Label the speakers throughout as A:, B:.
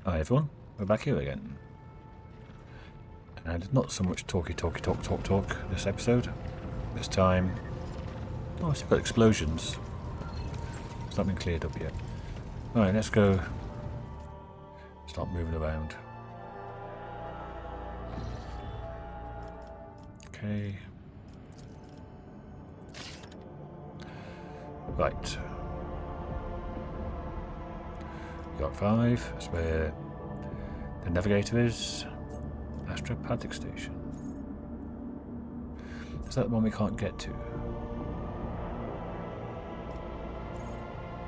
A: Hi everyone, we're back here again. And not so much talk this episode. This time... Oh, it's got explosions. It's not been cleared up yet. Alright, let's go... start moving around. Okay. Right. Eurac 5, that's where the Navigator is. Astropathic Station. Is that the one we can't get to?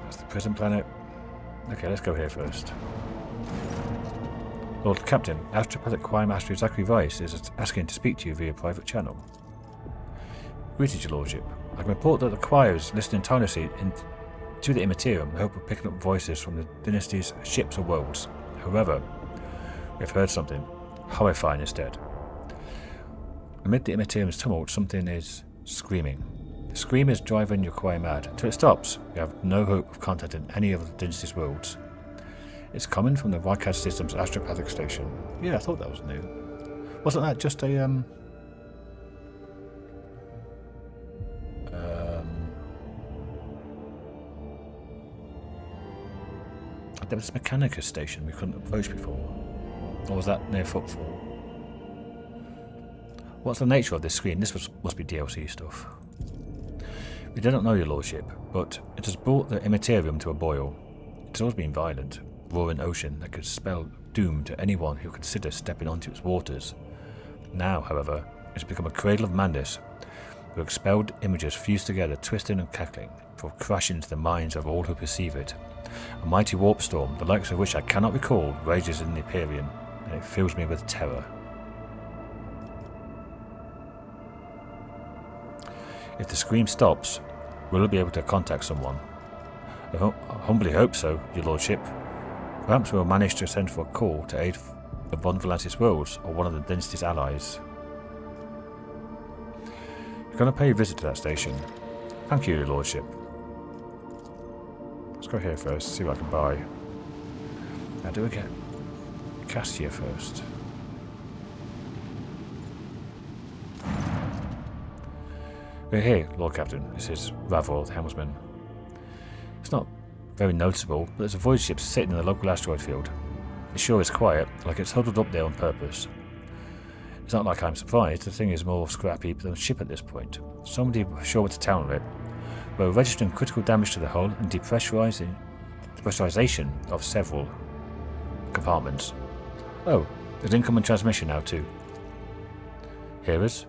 A: That's the prison planet. Okay, let's go here first. Lord Captain, Astropathic Choir Master Zachary Weiss is asking to speak to you via private channel. Greetings, your lordship. I can report that the choir is listening tirelessly to the Immaterium in the hope of picking up voices from the dynasty's ships or worlds. However, we have heard something horrifying instead. Amid the Immaterium's tumult, something is screaming. The scream is driving your choir mad. Until it stops, we have no hope of contacting any of the dynasty's worlds. It's coming from the WH40k system's astropathic station. Yeah, I thought that was new. Wasn't that just a there was a Mechanicus station we couldn't approach before. Or was that near Footfall? What's the nature of this screen? This must be DLC stuff. We do not know, your lordship, but it has brought the Immaterium to a boil. It has always been violent, roaring ocean that could spell doom to anyone who considers stepping onto its waters. Now, however, it has become a cradle of madness, where expelled images fused together, twisting and cackling, before crashing into the minds of all who perceive it. A mighty warp storm, the likes of which I cannot recall, rages in the Imperium, and it fills me with terror. If the scream stops, will it be able to contact someone? I humbly hope so, your lordship. Perhaps we will manage to send for a call to aid the Von Volantis worlds or one of the dynasty's allies. You're going to pay a visit to that station. Thank you, your lordship. Let's go here first, see what I can buy. Now do we get Cassia first? We're here, Lord Captain. This is Ravor, the helmsman. It's not very noticeable, but there's a void ship sitting in the local asteroid field. It sure is quiet, like it's huddled up there on purpose. It's not like I'm surprised, the thing is more scrappy than a ship at this point. Somebody sure what to tell on it. We're registering critical damage to the hull and depressurization of several compartments. Oh, there's incoming transmission now too. Hearers?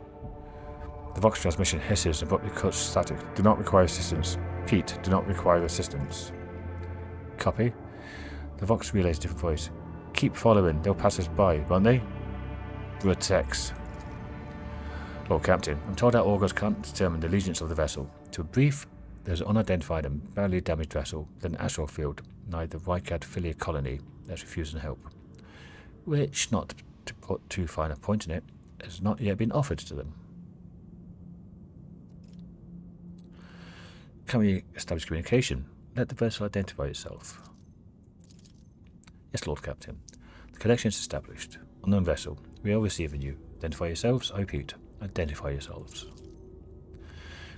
A: The Vox transmission hisses and abruptly cuts static. Do not require assistance. Pete, do not require assistance. Copy. The Vox relays different voice. Keep following, they'll pass us by, won't they? Vertex. Lord Captain, I'm told our augurs can't determine the allegiance of the vessel. To brief, there's an unidentified and badly damaged vessel within an asteroid field nigh the Rykad Philia colony that's refusing help. Which, not to put too fine a point in it, has not yet been offered to them. Can we establish communication? Let the vessel identify itself. Yes, Lord Captain. The connection is established. Unknown vessel. We are receiving you. Identify yourselves. I repeat. Identify yourselves.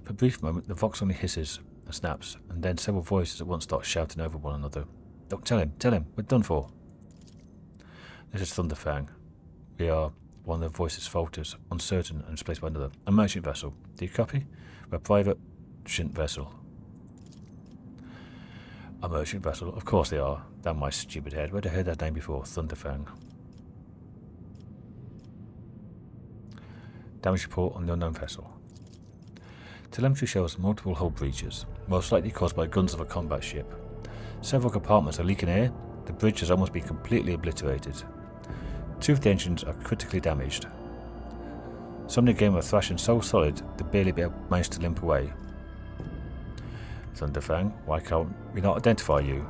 A: For a brief moment, the Vox only hisses and snaps, and then several voices at once start shouting over one another. Don't tell him, we're done for. This is Thunderfang. We are, one of the voices falters, uncertain and displaced by another. A merchant vessel. Do you copy? We're a private vessel. A merchant vessel? Of course they are. Damn my stupid head. Where'd I heard that name before? Thunderfang. Damage report on the unknown vessel. Telemetry shows multiple hull breaches, most likely caused by guns of a combat ship. Several compartments are leaking air. The bridge has almost been completely obliterated. Two of the engines are critically damaged. Some of the game are thrashing so solid they barely managed to limp away. Thunderfang, why can't we not identify you?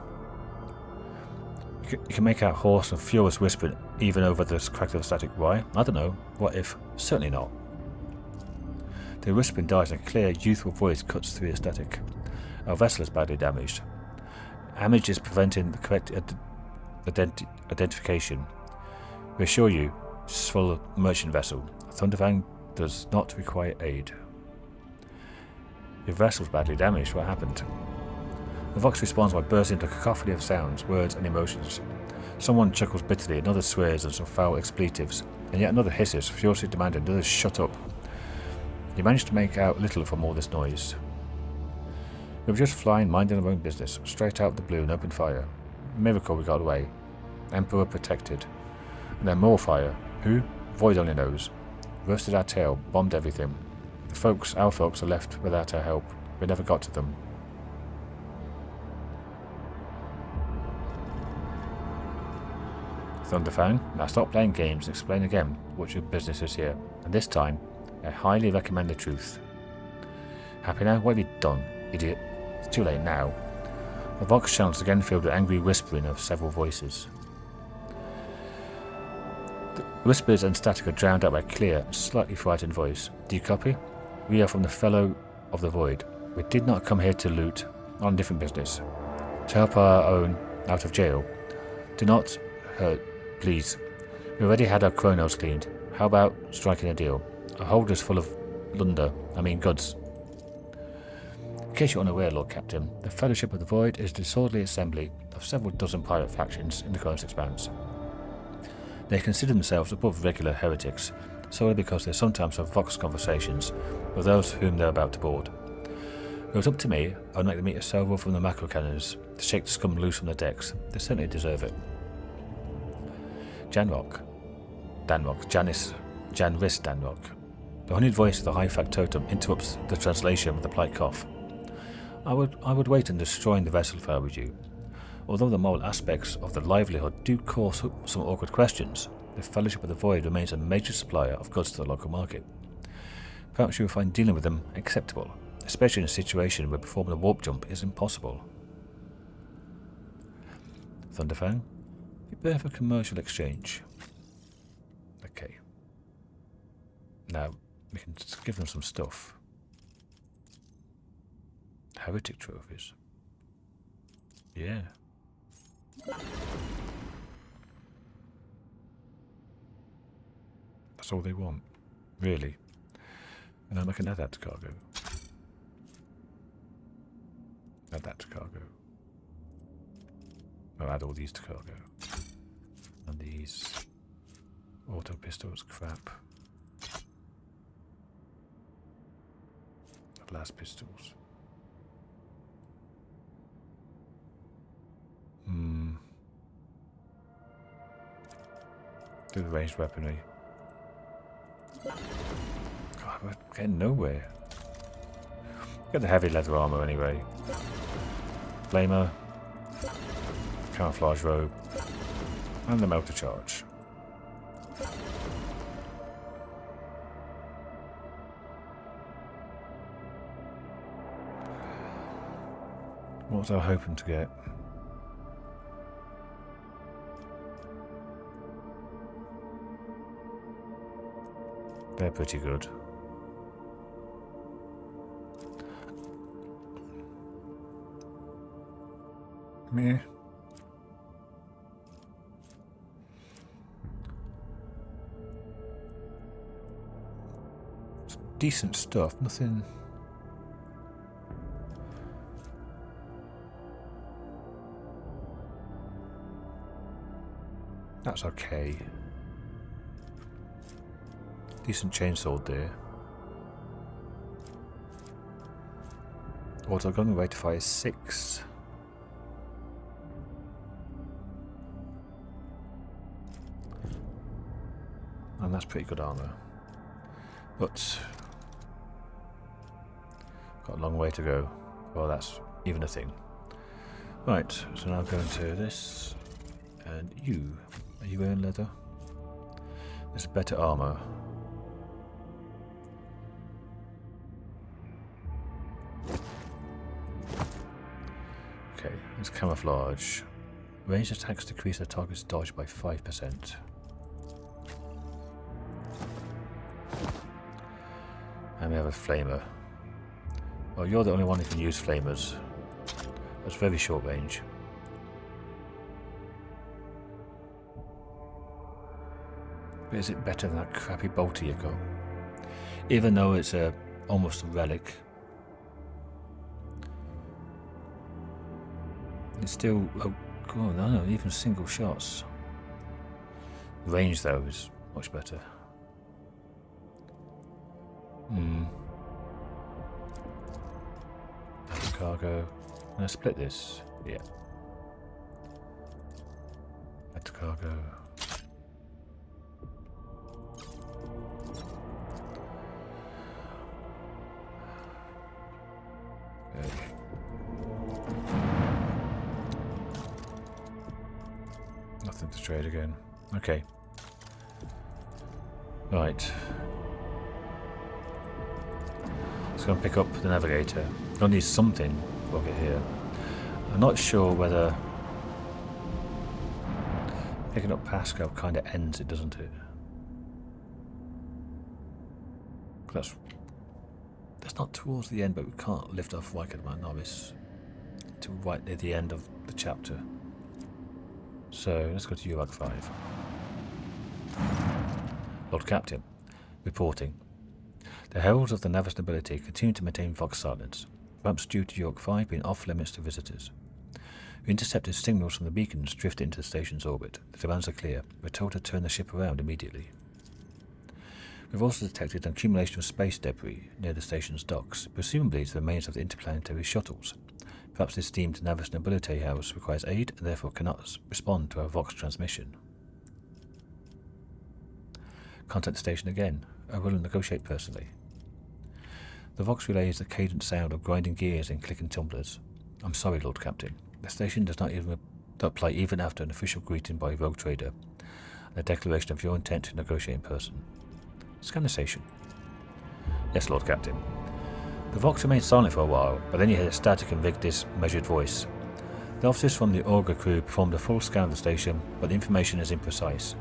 A: You can make out hoarse and furious whispering even over the crack of the static. Why? I don't know. What if? Certainly not. The whispering dies and a clear, youthful voice cuts through the static. Our vessel is badly damaged. Damage is preventing the correct identification. We assure you, it's a full merchant vessel. Thunderfang does not require aid. Your vessel's badly damaged. What happened? The Vox responds by bursting into a cacophony of sounds, words and emotions. Someone chuckles bitterly, another swears and some foul expletives, and yet another hisses, furiously demanding another shut up. You manage to make out little from all this noise. We were just flying, minding our own business, straight out of the blue and opened fire. Miracle we got away. Emperor protected. And then more fire. Who? Void only knows. Roasted our tail, bombed everything. Our folks are left without our help. We never got to them. Thunderfang, now stop playing games and explain again what your business is here. And this time, I highly recommend the truth. Happy now? What have you done, idiot? It's too late now. The Vox channels again filled with angry whispering of several voices. The whispers and static are drowned out by a clear, slightly frightened voice. Do you copy? We are from the Fellow of the Void. We did not come here to loot, on a different business. To help our own out of jail. Do not hurt. Please. We already had our chronos cleaned. How about striking a deal? Our hold is full of goods. In case you're unaware, Lord Captain, the Fellowship of the Void is a disorderly assembly of several dozen pirate factions in the Chronos Expanse. They consider themselves above regular heretics, solely because they sometimes have Vox conversations with those whom they're about to board. If it was up to me, I'd make them eat a salvo from the macro cannons to shake the scum loose from the decks. They certainly deserve it. Janris Danrock. The honeyed voice of the high factotum interrupts the translation with a polite cough. I would wait on destroying the vessel if I were you. Although the moral aspects of the livelihood do cause some awkward questions, the Fellowship of the Void remains a major supplier of goods to the local market. Perhaps you will find dealing with them acceptable, especially in a situation where performing a warp jump is impossible. Thunderfang? Prepare for commercial exchange. Okay. Now, we can just give them some stuff. Heretic trophies. Yeah. That's all they want. Really. And then I can add that to cargo. Add that to cargo. I'll add all these to cargo. And these auto pistols, crap. Last pistols. Do the ranged weaponry. God, we're getting nowhere. Get the heavy leather armor anyway. Flamer. Camouflage robe. And the melter charge. What was I hoping to get? They're pretty good. Meh. It's decent stuff, nothing. That's okay. Decent chainsaw there. Auto gun, rate of fire 6. And that's pretty good armor. But got a long way to go. Well, that's even a thing. Right, so now I'm going to this. And you. Are you wearing leather? There's better armor. Okay, it's camouflage. Ranged attacks decrease their target's dodge by 5%. And we have a flamer. Well, you're the only one who can use flamers. That's very short range. But is it better than that crappy bolter you got? Even though it's almost a relic, it's still... Oh, God, no, even single shots. Range, though, is much better. Cargo. Can I split this? Yeah. Add to cargo. Okay. Nothing to trade again. Okay. Right. Let's go and pick up the Navigator. I'll need something over here. I'm not sure whether picking up Pascal kind of ends it, doesn't it? That's not towards the end, but we can't lift off Wycombe Navis to right near the end of the chapter. So let's go to Eurac 5. Lord Captain, reporting. The heralds of the Navis Nobilité continue to maintain Vox silence, perhaps due to Eurac 5 being off limits to visitors. We intercepted signals from the beacons drifted into the station's orbit. The demands are clear. We're told to turn the ship around immediately. We've also detected an accumulation of space debris near the station's docks, presumably the remains of the interplanetary shuttles. Perhaps this deemed Navis Nobilité house requires aid and therefore cannot respond to our Vox transmission. Contact the station again. I will negotiate personally. The Vox relay is the cadent sound of grinding gears and clicking tumblers. I'm sorry, Lord Captain. The station does not play even after an official greeting by a rogue trader and a declaration of your intent to negotiate in person. Scan the station. Yes, Lord Captain. The Vox remained silent for a while, but then you heard a static and Vigdis measured voice. The officers from the Auger crew performed a full scan of the station, but the information is imprecise.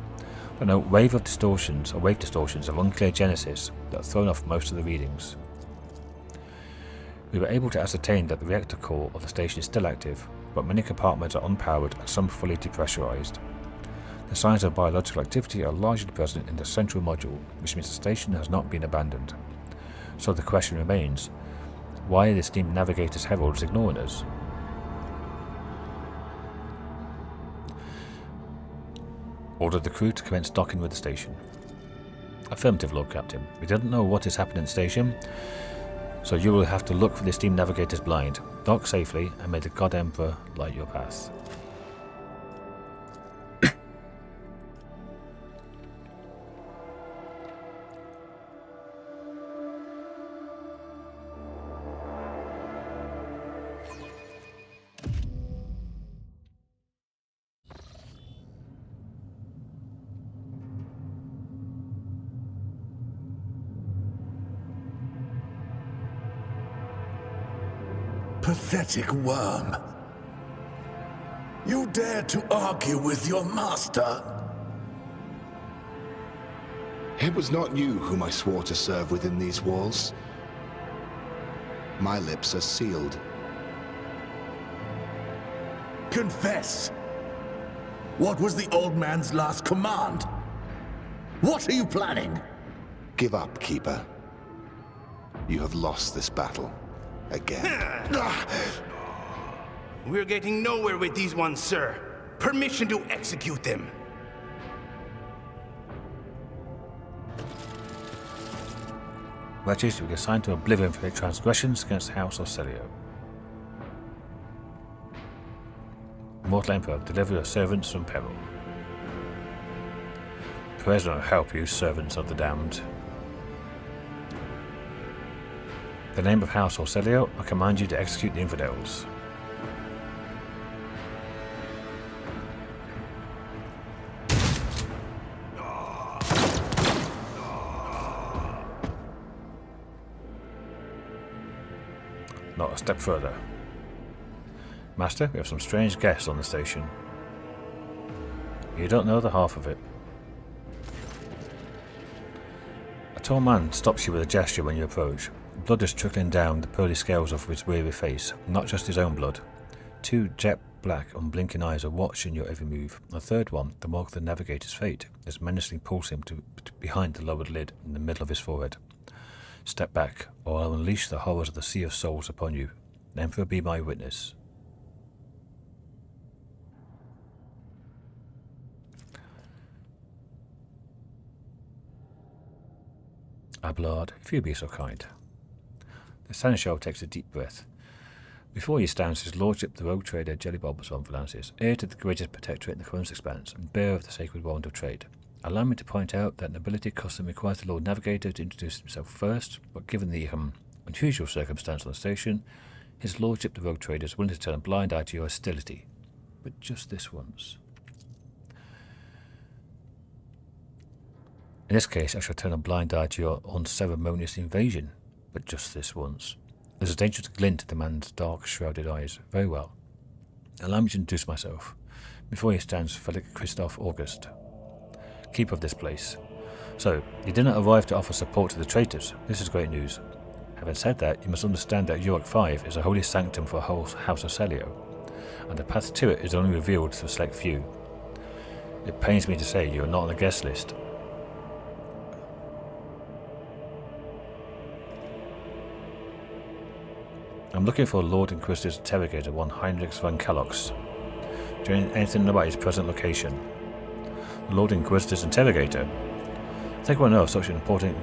A: But no wave distortions of unclear genesis that have thrown off most of the readings. We were able to ascertain that the reactor core of the station is still active, but many compartments are unpowered and some fully depressurized. The signs of biological activity are largely present in the central module, which means the station has not been abandoned. So the question remains, why are the esteemed Navigator's heralds ignoring us? Ordered the crew to commence docking with the station. Affirmative, Lord Captain. We don't know what is happening at the station, so you will have to look for the esteemed Navigator's blind. Dock safely, and may the God Emperor light your path.
B: Pathetic worm. You dare to argue with your master?
C: It was not you whom I swore to serve within these walls. My lips are sealed.
B: Confess! What was the old man's last command? What are you planning?
C: Give up, Keeper. You have lost this battle. Again.
D: We're getting nowhere with these ones, sir. Permission to execute them.
A: Wretches, we are assigned to oblivion for their transgressions against the House of Celio. Mortal Emperor, deliver your servants from peril. President, help you, servants of the damned. In the name of House Orcelio, I command you to execute the infidels. Not a step further. Master, we have some strange guests on the station. You don't know the half of it. A tall man stops you with a gesture when you approach. Blood is trickling down the pearly scales of his weary face, not just his own blood. Two jet black, unblinking eyes are watching your every move. A third one, the mark of the Navigator's fate, is menacingly pulsing to behind the lowered lid in the middle of his forehead. Step back, or I'll unleash the horrors of the Sea of Souls upon you. The Emperor be my witness. Abelard, if you be so kind. The Seneschal takes a deep breath. Before you stands his lordship, the rogue trader Jellybobs von Valansis, heir to the greatest protectorate in the Chronos Expanse, and bearer of the sacred wand of trade. Allow me to point out that nobility custom requires the Lord Navigator to introduce himself first, but given the unusual circumstance on the station, his lordship, the rogue trader, is willing to turn a blind eye to your hostility. But just this once. In this case, I shall turn a blind eye to your unceremonious invasion, but just this once. There's a dangerous glint in the man's dark, shrouded eyes. Very well. Allow me to introduce myself. Before you stands Felix Christoph August, keeper of this place. So, you did not arrive to offer support to the traitors. This is great news. Having said that, you must understand that Eurac 5 is a holy sanctum for a whole house of Celio, and the path to it is only revealed to a select few. It pains me to say you are not on the guest list. I'm looking for Lord Inquisitor's interrogator, one Heinrich von Kalox. Do you know anything about his present location? The Lord Inquisitor's interrogator? I think I know if such an important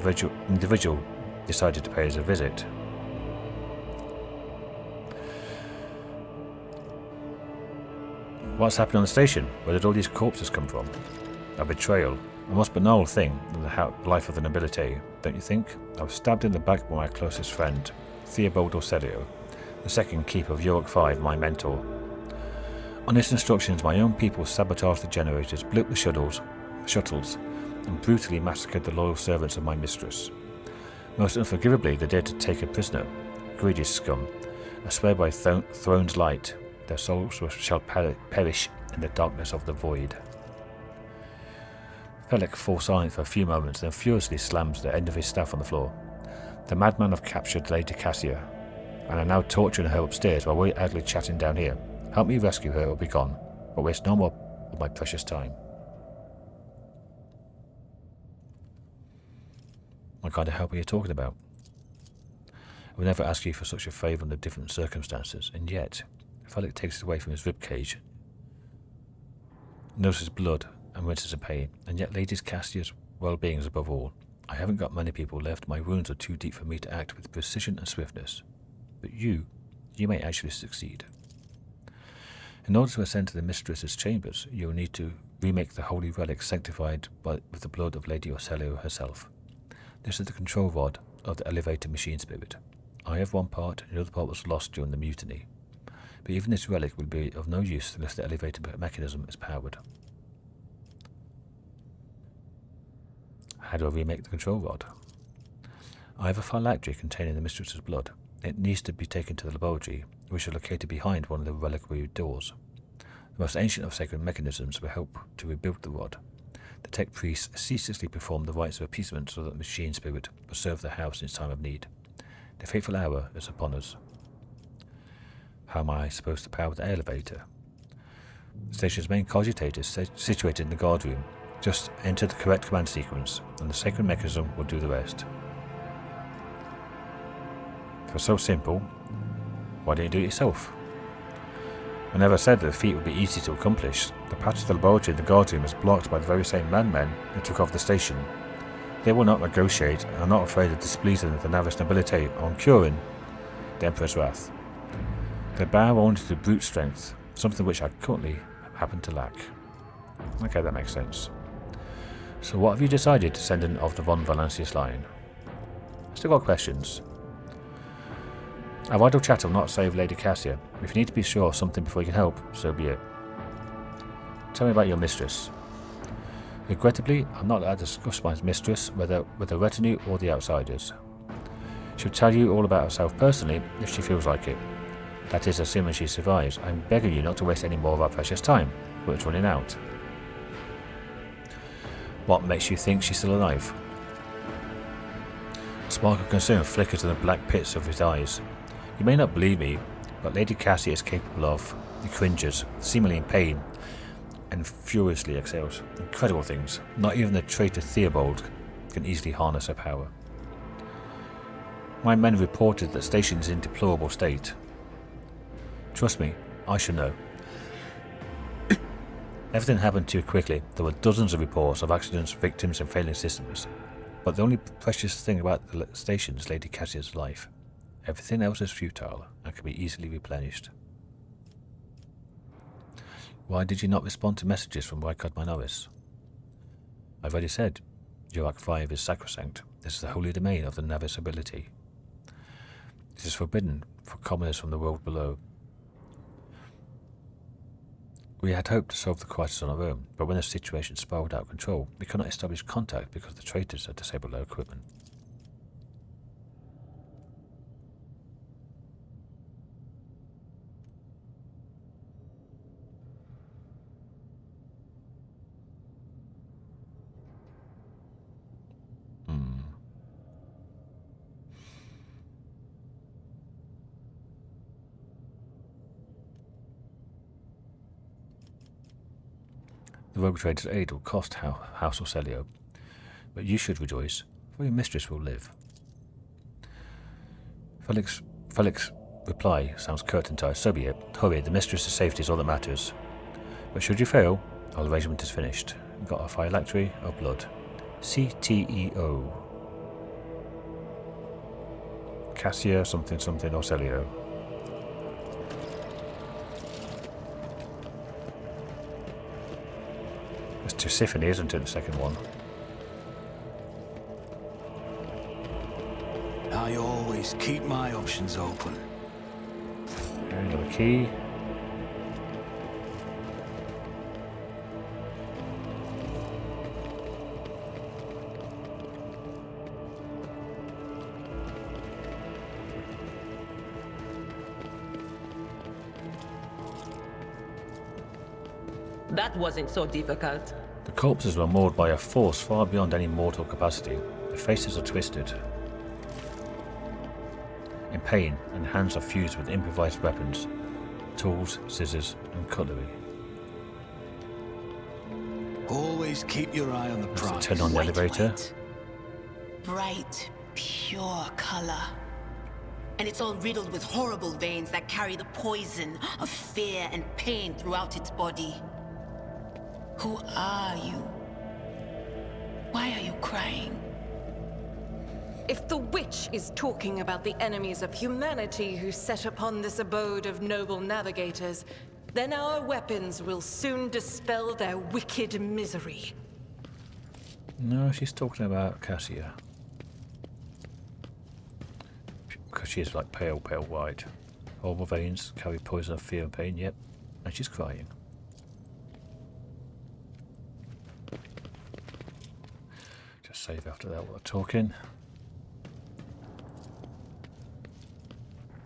A: individual decided to pay us a visit. What's happened on the station? Where did all these corpses come from? A betrayal. A most banal thing in the life of the nobility, don't you think? I was stabbed in the back by my closest friend, Theobald Orselio, the second keeper of Eurac 5, my mentor. On his instructions, my own people sabotaged the generators, blew up the shuttles, and brutally massacred the loyal servants of my mistress. Most unforgivably, they dared to take a prisoner. Greedy scum. I swear by Throne's light, their souls shall perish in the darkness of the void. Felix falls silent for a few moments, then furiously slams the end of his staff on the floor. The madman have captured Lady Cassia, and are now torturing her upstairs while we're idly chatting down here. Help me rescue her or be gone, but waste no more of my precious time. What kind of help are you talking about? I would never ask you for such a favour under different circumstances, and yet, Felix takes it away from his ribcage, notices blood and winces in pain, and yet Lady Cassia's well-being is above all. I haven't got many people left. My wounds are too deep for me to act with precision and swiftness. But you may actually succeed. In order to ascend to the mistress's chambers, you will need to remake the holy relic sanctified with the blood of Lady Orselio herself. This is the control rod of the elevated machine spirit. I have one part, and the other part was lost during the mutiny. But even this relic will be of no use unless the elevated mechanism is powered. How do I remake the control rod? I have a phylactery containing the mistress's blood. It needs to be taken to the laboratory, which is located behind one of the reliquary doors. The most ancient of sacred mechanisms will help to rebuild the rod. The tech priests ceaselessly perform the rites of appeasement so that the machine spirit will serve the house in its time of need. The fateful hour is upon us. How am I supposed to power the elevator? The station's main cogitator is situated in the guard room. Just enter the correct command sequence, and the sacred mechanism will do the rest. If it was so simple, why didn't you do it yourself? I never said that the feat would be easy to accomplish. The path to the laboratory in the guard room is blocked by the very same madmen who took off the station. They will not negotiate and are not afraid of displeasing the Navis Nobilité or incurring the Emperor's wrath. They bow only to brute strength, something which I currently happen to lack. Okay, that makes sense. So what have you decided to send in of the von Valansis line? Still got questions. Our idle chat will not save Lady Cassia. If you need to be sure of something before you can help, so be it. Tell me about your mistress. Regrettably, I'm not allowed to discuss my mistress, whether with the retinue or the outsiders. She'll tell you all about herself personally, if she feels like it. That is, assuming she survives. I'm begging you not to waste any more of our precious time, for it's running out. What makes you think she's still alive? A spark of concern flickers in the black pits of his eyes. You may not believe me, but Lady Cassie is capable of He cringes, seemingly in pain, and furiously exhales. Incredible things. Not even the traitor Theobald can easily harness her power. My men reported that the station is in deplorable state. Trust me, I should know. Everything happened too quickly. There were dozens of reports of accidents, victims, and failing systems. But the only precious thing about the station is Lady Cassia's life. Everything else is futile and can be easily replenished. Why did you not respond to messages from Rykard Minoris? I've already said, Eurac 5 is sacrosanct. This is the holy domain of the Navis Nobilité. It is forbidden for commoners from the world below. We had hoped to solve the crisis on our own, but when the situation spiraled out of control, we could not establish contact because the traitors had disabled our equipment. The rogue trader's aid will cost House Orselio, but you should rejoice, for your mistress will live. Felix's reply sounds curt and tired. So be it. Hurry, the mistress's safety is all that matters. But should you fail, our arrangement is finished. We've got our phylactery of blood. CTEO. Cassia something something Orselio. It's Tisiphone, isn't it, the second one?
E: I always keep my options open.
A: Another key.
F: That wasn't so difficult.
A: The corpses were mauled by a force far beyond any mortal capacity. Their faces are twisted in pain, and hands are fused with improvised weapons, tools, scissors, and cutlery.
E: Always keep your eye on the prize.
A: Turn on the elevator.
G: White. Bright, pure color. And it's all riddled with horrible veins that carry the poison of fear and pain throughout its body. Who are you? Why are you crying?
F: If the witch is talking about the enemies of humanity who set upon this abode of noble navigators, then our weapons will soon dispel their wicked misery.
A: No, she's talking about Cassia. Because she is like pale, pale white. Horrible veins carry poison of fear and pain, yep. And she's crying. Just save after that while we're talking.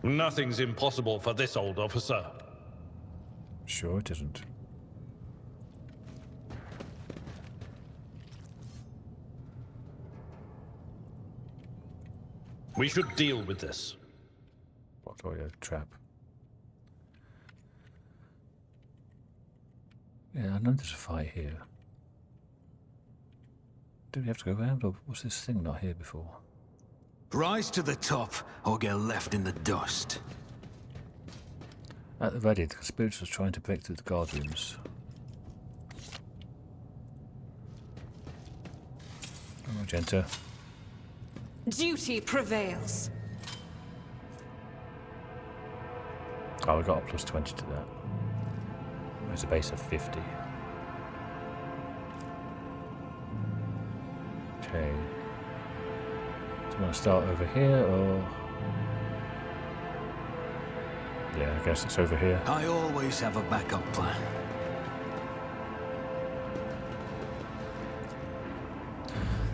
H: Nothing's impossible for this old officer.
A: Sure it isn't.
H: We should deal with this.
A: What do I do? Trap. Yeah, I know there's a fight here. Do we have to go around, or was this thing not here before?
E: Rise to the top, or get left in the dust.
A: At the ready, the conspirators was trying to break through the guard rooms. Oh, Magenta.
F: Duty prevails.
A: Oh, we got a plus 20 to that. There's a base of 50. Okay. Do you want to start over here, or...? Yeah, I guess it's over here.
E: I always have a backup plan.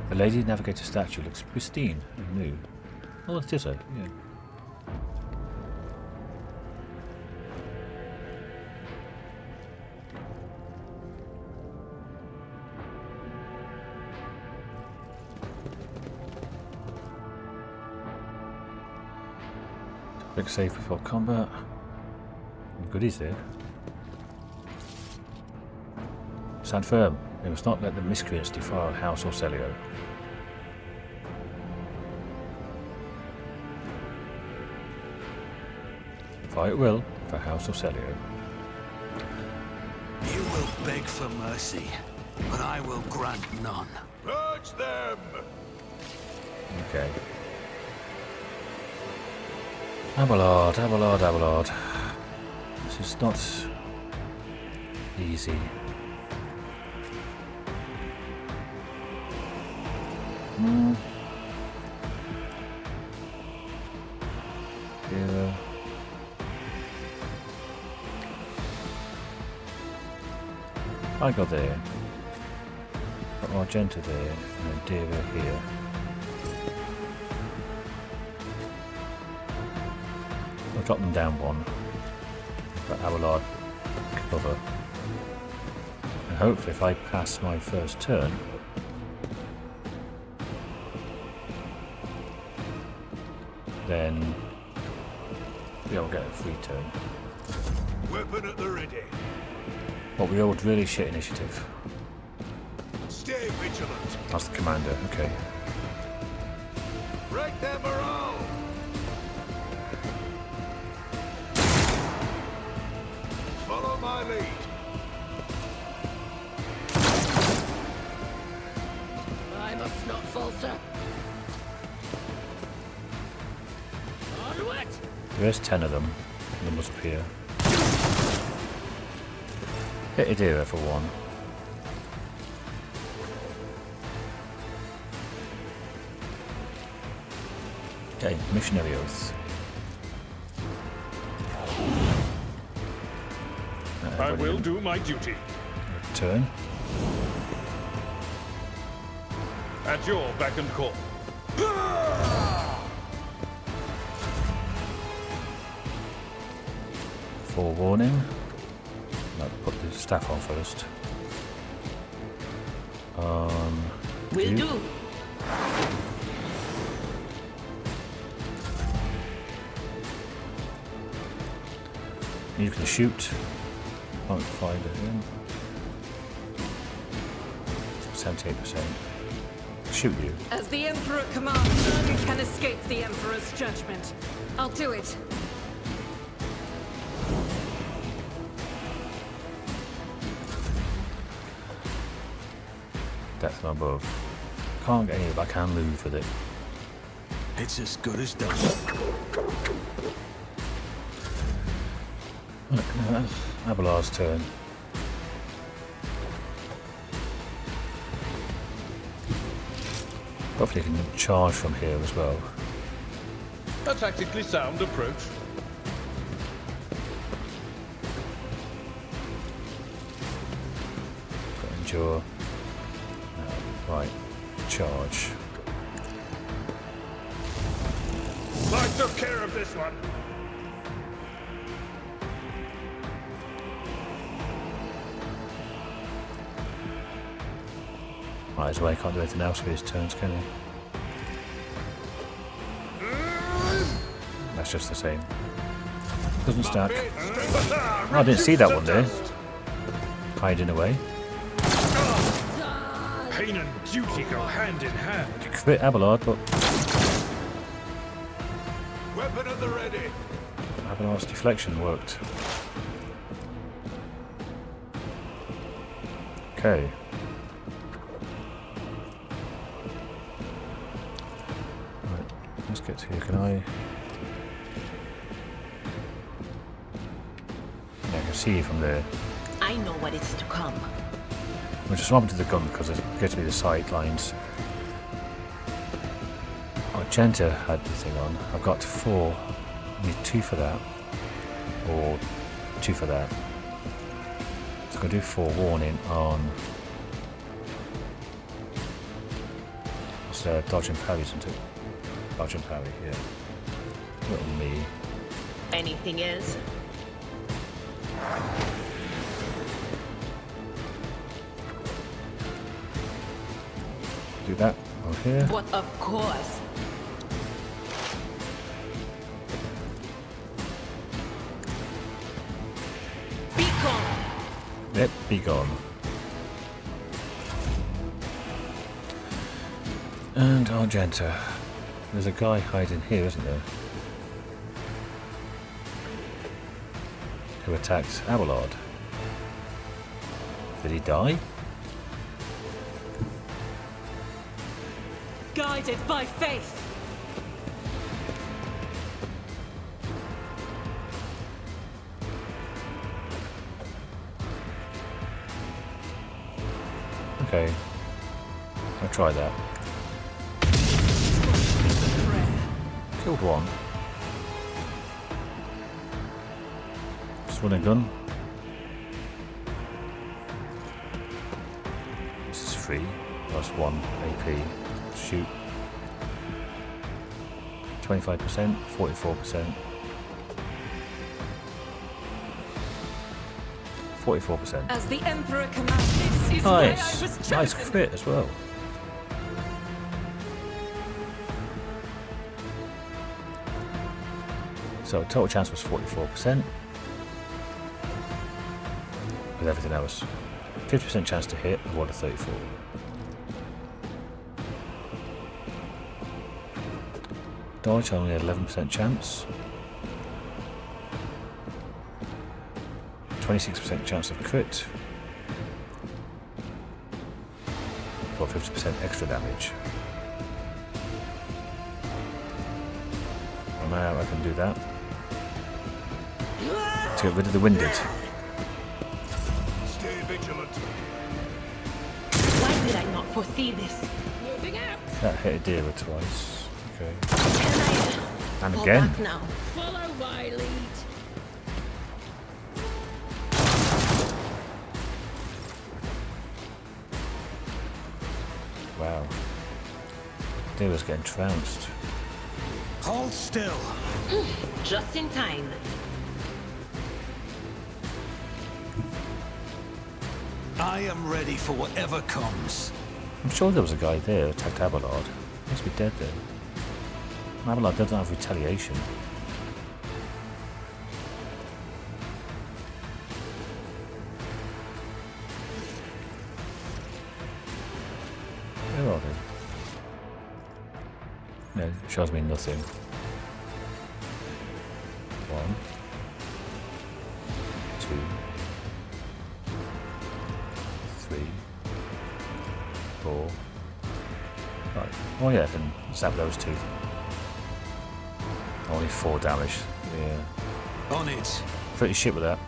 A: The Lady Navigator statue looks pristine and new. Oh, it is, yeah. Quick save before combat. Goodies there. Stand firm. We must not let the miscreants defile House Orselio. Fight will for House Orselio.
E: You will beg for mercy, but I will grant none.
B: Purge them!
A: Okay. Abelard, Abelard, Abelard. This is not easy. Yeah. I got there. Got Argenta there, and Deva here. I'll drop them down one. Got Abelard cover. And hopefully if I pass my first turn, then we'll get a free turn.
B: Weapon at the ready.
A: But we rolled really shit initiative.
B: Stay vigilant.
A: That's the commander, okay.
B: Break their morale. Follow my lead.
G: I must not falter. Onward!
A: There's 10 of them. There must appear. Hit Idira for one. Okay, missionary oath.
H: I will do my duty.
A: Turn.
H: At your beck and call.
A: Forewarning. No, put the staff on first.
G: Will do.
A: You can shoot. Can't find it in. 78%. Shoot you.
F: As the Emperor commands, none can escape the Emperor's judgment. I'll do it.
A: Death from above. Can't get any of it, but I can move with it.
E: It's as good as done.
A: Abelard's turn. Hopefully he can charge from here as well.
H: A tactically sound approach.
A: Got endure. Right, charge.
H: I took care of this one.
A: Right, his way can't do anything else with his turns, can he? That's just the same. Doesn't stack. Oh, I didn't see that one there. Hiding away.
H: Pain and duty go hand in hand.
A: Crit Abelard, but
B: Weapon at the ready.
A: Abelard's deflection worked. Okay. Right, let's get to here. Can I? Yeah, I can see you from there.
G: I know what is to come.
A: We'll just swap into the gun because it gets me the sight lines. Argenta had the thing on. I've got 4. I need 2 for that. Or 2 for that. So I'm going to do forewarning on. It's dodge and parry, isn't it? Dodge and parry, yeah. Little me.
G: Anything else?
A: Do that on here.
G: But of course. Be gone.
A: Yep, be gone. And Argenta. There's a guy hiding here, isn't there? Who attacked Abelard. Did he die?
F: Guided by faith.
A: Okay. I'll try that. Killed one. Just run a gun. This is free. Plus 1 AP. Shoot. 25%, 44%. 44%.
F: As the Emperor commanded, is why I was
A: Nice.
F: chosen.
A: Nice crit as well. So total chance was 44%. With everything else. 50% chance to hit, and 1 to 34. Dodge only 11% chance. 26% chance of crit. For 50% extra damage. And now I can do that. To get rid of the winded.
B: Stay vigilant.
G: Why did I not foresee this?
F: Moving out.
A: That hit a deer twice. Okay.
G: Can I
A: And
G: fall
A: again.
G: back now?
F: Follow my lead.
A: Wow. Deer was getting trounced.
E: Hold still.
G: Just in time.
E: I am ready for whatever comes.
A: I'm sure there was a guy there who attacked Abelard. He must be dead then. Abelard doesn't have retaliation. Where are they? No, shows me nothing. 1, 2, 3, 4. Right. Oh yeah, I can zap those two. Only 4 damage. Yeah.
E: On it.
A: Pretty shit with that.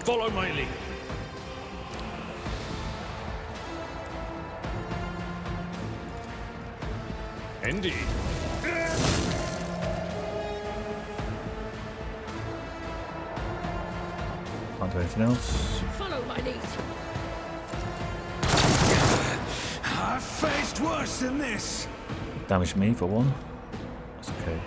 H: Follow my lead. Indeed.
A: Can't do anything else.
F: Follow my lead.
E: I've faced worse than this.
A: Damaged me for 1. That's okay.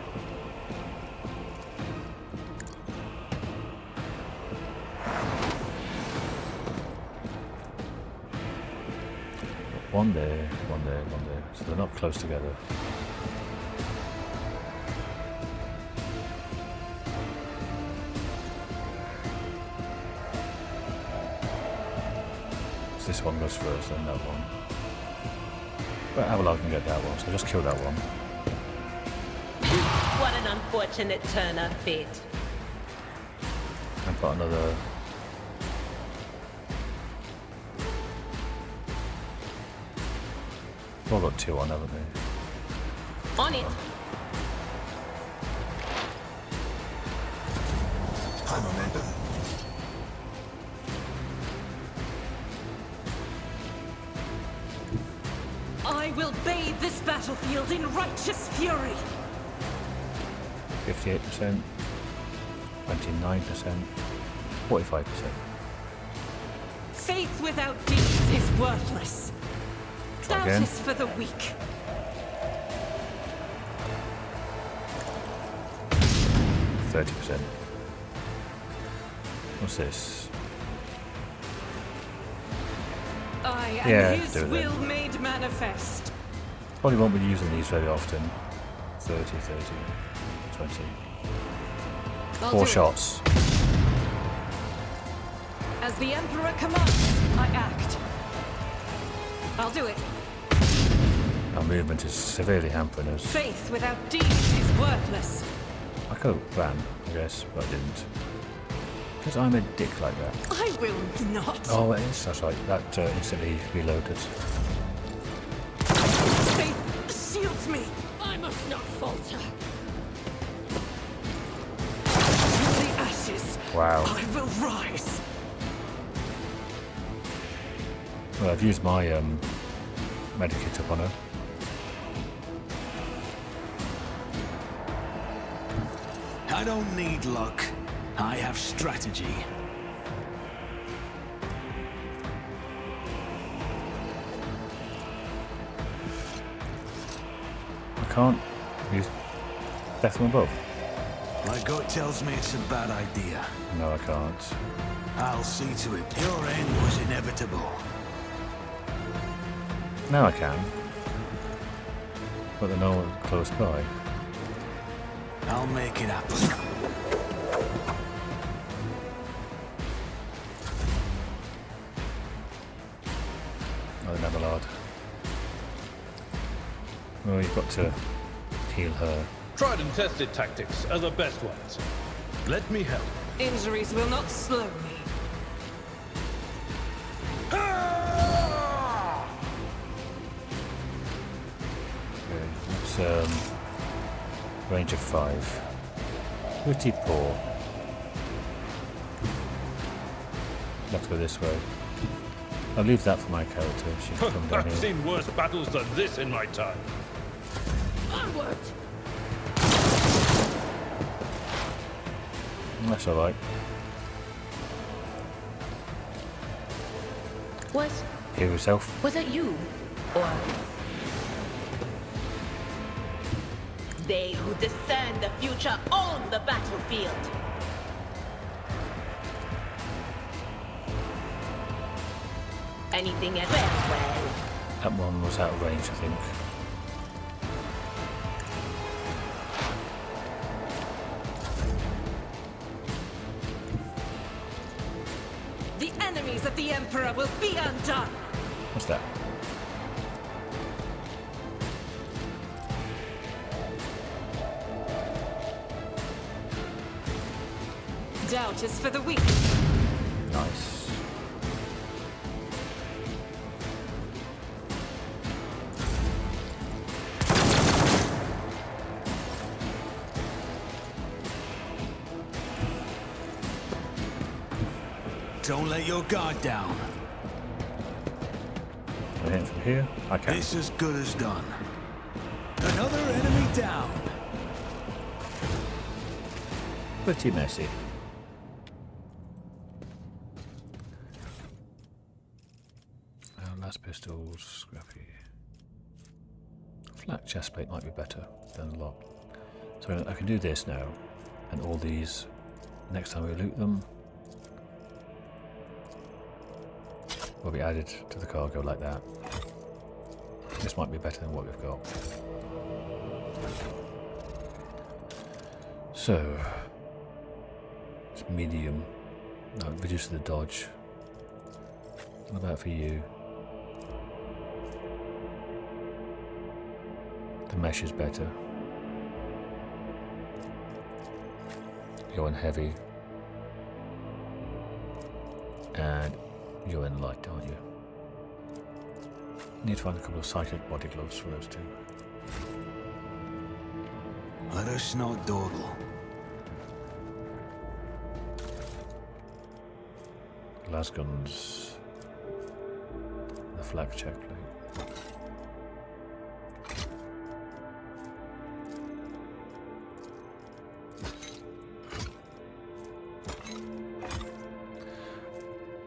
A: One there, one there, one there. So they're not close together. So this one goes first, then that one. But Abelard can get that one, so just kill that one.
G: What an unfortunate turn of fate.
A: And put another. Well, got 2 on, haven't they?
G: On it.
B: High momentum.
F: I will bathe this battlefield in righteous fury.
A: 58%, 29%, 45%.
F: Faith without deeds is worthless.
A: Try
F: Doubt
A: again.
F: is for the weak.
A: 30%. What's this?
F: I am
A: Yeah,
F: his
A: do it then.
F: will made manifest.
A: Probably won't be using these very often. 30, 20.
F: I'll
A: 4
F: do it.
A: shots.
F: As the Emperor commands, I act. I'll do it.
A: Our movement is severely hampering us.
F: Faith without deeds is worthless.
A: I could have ran, I guess, but I didn't. Because I'm a dick like that.
F: I will not.
A: Oh, it is. That's right. That instantly reloaded.
F: Faith shields me. I must not falter. From the ashes,
A: Wow.
F: I will rise.
A: Well, I've used my medikit up on her.
E: I don't need luck. I have strategy.
A: I can't use death from above.
E: My gut tells me it's a bad idea.
A: No, I can't.
E: I'll see to it. Your end was inevitable.
A: Now I can. But they're no one close by.
E: I'll make it happen.
A: Oh, they never lied. Well, you've got to heal her.
H: Tried and tested tactics are the best ones. Let me help.
F: Injuries will not slow me.
A: Okay, that's range of 5. Pretty poor. Let's go this way. I'll leave that for my character. She can come down
H: I've
A: here.
H: seen worse battles than this in my time.
F: Onward!
A: That's alright. Heal yourself.
G: Was it you? Or... They who discern the future own the battlefield. Anything else? Well,
A: That one was out of range, I think.
F: The enemies of the Emperor will be undone!
A: What's that?
F: Doubt is for the weak.
A: Nice.
E: Don't let your guard down.
A: Can I hit from here? I can.
E: This is good as done. Another enemy down.
A: Pretty messy. Last pistols, scrappy. Flat chest plate might be better than a lot. So I can do this now, and all these, next time we loot them, will be added to the cargo like that. This might be better than what we've got. So, it's medium. No, it reduces the dodge. What about for you? The mesh is better. You're in heavy. And you're in light, aren't you? Need to find a couple of psychic body gloves for those two.
E: Let us not dawdle.
A: Las guns. The flag check plate.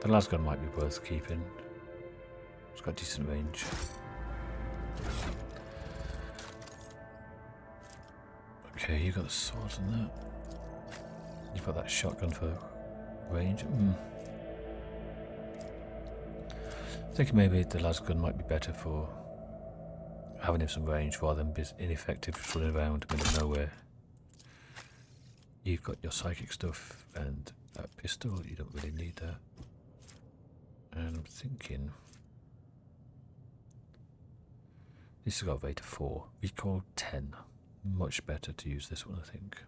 A: The las gun might be worth keeping. It's got decent range. Okay, you got the swords and that. You've got that shotgun for range. Thinking maybe the lasgun might be better for having him some range rather than be ineffective just running around in the middle of nowhere. You've got your psychic stuff and that pistol, you don't really need that. And I'm thinking this has got a rate of 4. Recall 10. Much better to use this one, I think.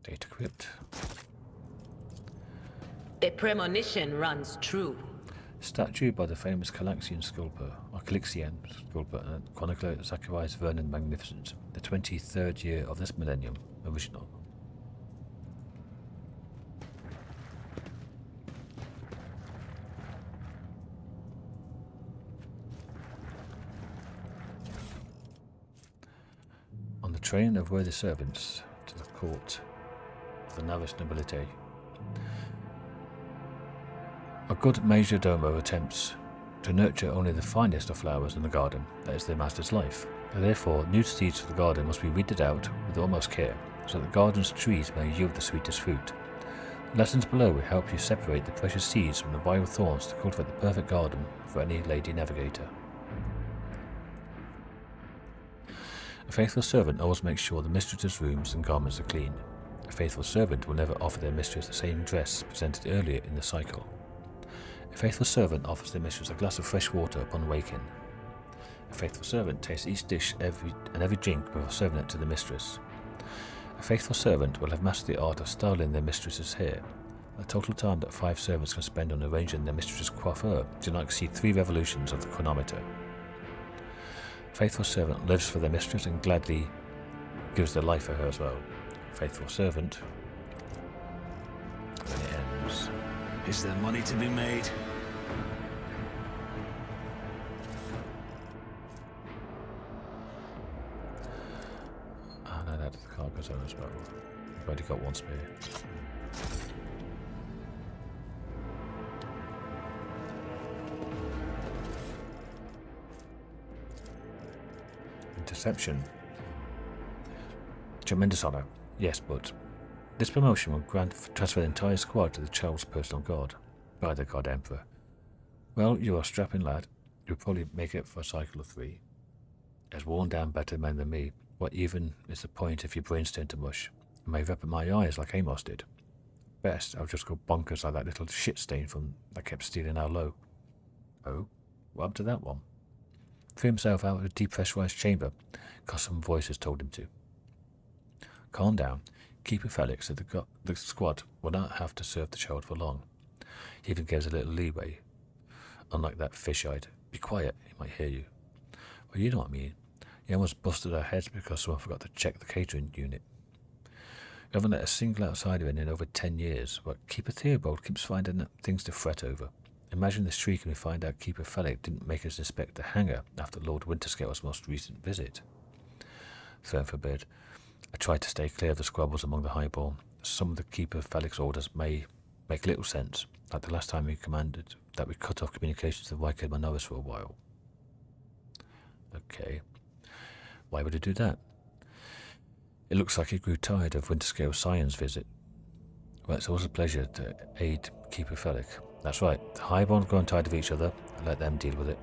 A: Data crypt.
I: The premonition runs true.
A: Statue by the famous Calaxian sculptor, and chronicler Zacharias Vernon Magnificent, the 23rd year of this millennium, original. On the train of worthy servants to the court of the Navis Nobilité, a good major domo attempts to nurture only the finest of flowers in the garden, that is their master's life. Therefore, new seeds for the garden must be weeded out with utmost care, so that the garden's trees may yield the sweetest fruit. Lessons below will help you separate the precious seeds from the vile thorns to cultivate the perfect garden for any lady navigator. A faithful servant always makes sure the mistress's rooms and garments are clean. A faithful servant will never offer their mistress the same dress presented earlier in the cycle. A faithful servant offers their mistress a glass of fresh water upon waking. A faithful servant tastes each dish and every drink before serving it to the mistress. A faithful servant will have mastered the art of styling their mistress's hair. The total time that 5 servants can spend on arranging their mistress's coiffure do not exceed 3 revolutions of the chronometer. A faithful servant lives for their mistress and gladly gives their life for her as well. A faithful servant, when it ends.
E: Is there money to be made?
A: And I'd add the cargo zone as well. I've already got 1 spare. Interception. Tremendous honour, yes, but this promotion will transfer the entire squad to the Child's personal guard, by the God Emperor. Well, you're a strapping lad. You'll probably make it for a cycle of 3. As worn down better men than me, what even is the point if your brains turn to mush? I may rip at my eyes like Amos did. Best, I'll just go bonkers like that little shit stain from that kept stealing our low. Oh, what happened to that one? Threw himself out of a depressurized chamber, because some voices told him to. Calm down. Keeper Felix said the squad will not have to serve the child for long. He even gives a little leeway. Unlike that fish-eyed, be quiet, he might hear you. Well, you know what I mean. He almost busted our heads because someone forgot to check the catering unit. We haven't let a single outsider in over 10 years, but Keeper Theobald keeps finding things to fret over. Imagine this shriek when we find out Keeper Felix didn't make us inspect the hangar after Lord Winterscale's most recent visit. Throne forbid. I tried to stay clear of the squabbles among the highborn. Some of the Keeper Felix orders may make little sense, like the last time he commanded that we cut off communications to the Wycombe and Norris for a while. Okay. Why would he do that? It looks like he grew tired of Winterscale's science visit. Well, it's always a pleasure to aid Keeper Felix. That's right, the highborn grown tired of each other, and let them deal with it.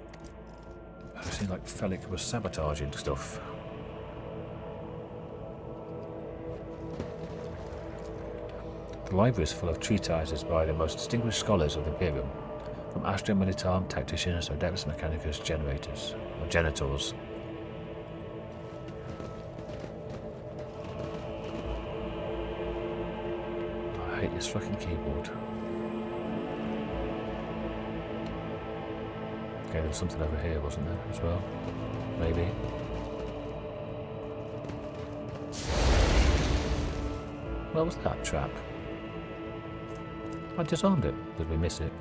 A: It seemed like Felix was sabotaging stuff. The library is full of treatises by the most distinguished scholars of the Imperium, from Astra Militarum tacticians to Adeptus Mechanicus generators, or genitors. I hate this fucking keyboard. Okay, there's something over here, wasn't there, as well? Maybe. What was that trap? I disarmed it. Did we miss it?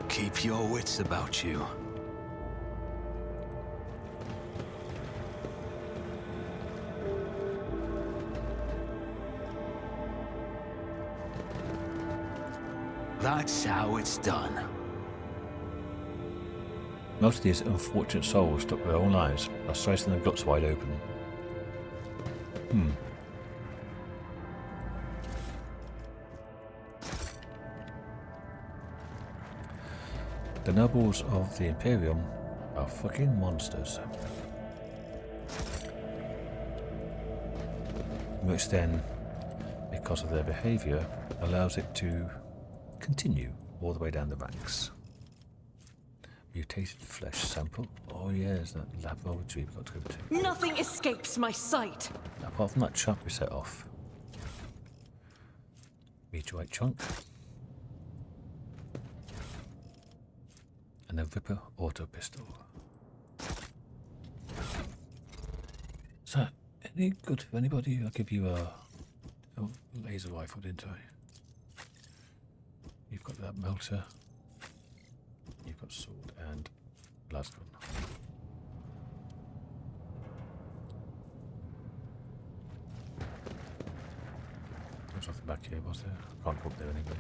E: Keep your wits about you. That's how it's done.
A: Most of these unfortunate souls took their own lives by slicing their guts wide open. The nobles of the Imperium are fucking monsters. Which then, because of their behaviour, allows it to continue all the way down the ranks. Mutated flesh sample. Oh yeah, there's that laboratory we've got to go to.
F: Nothing escapes my sight.
A: Apart from that chunk we set off. Meteorite chunk. And a Ripper auto pistol. Is that any good for anybody? I'll give you a laser rifle, didn't I? You've got that melter. You've got sword and last one. There's nothing back here, was there? Can't go up there anyway.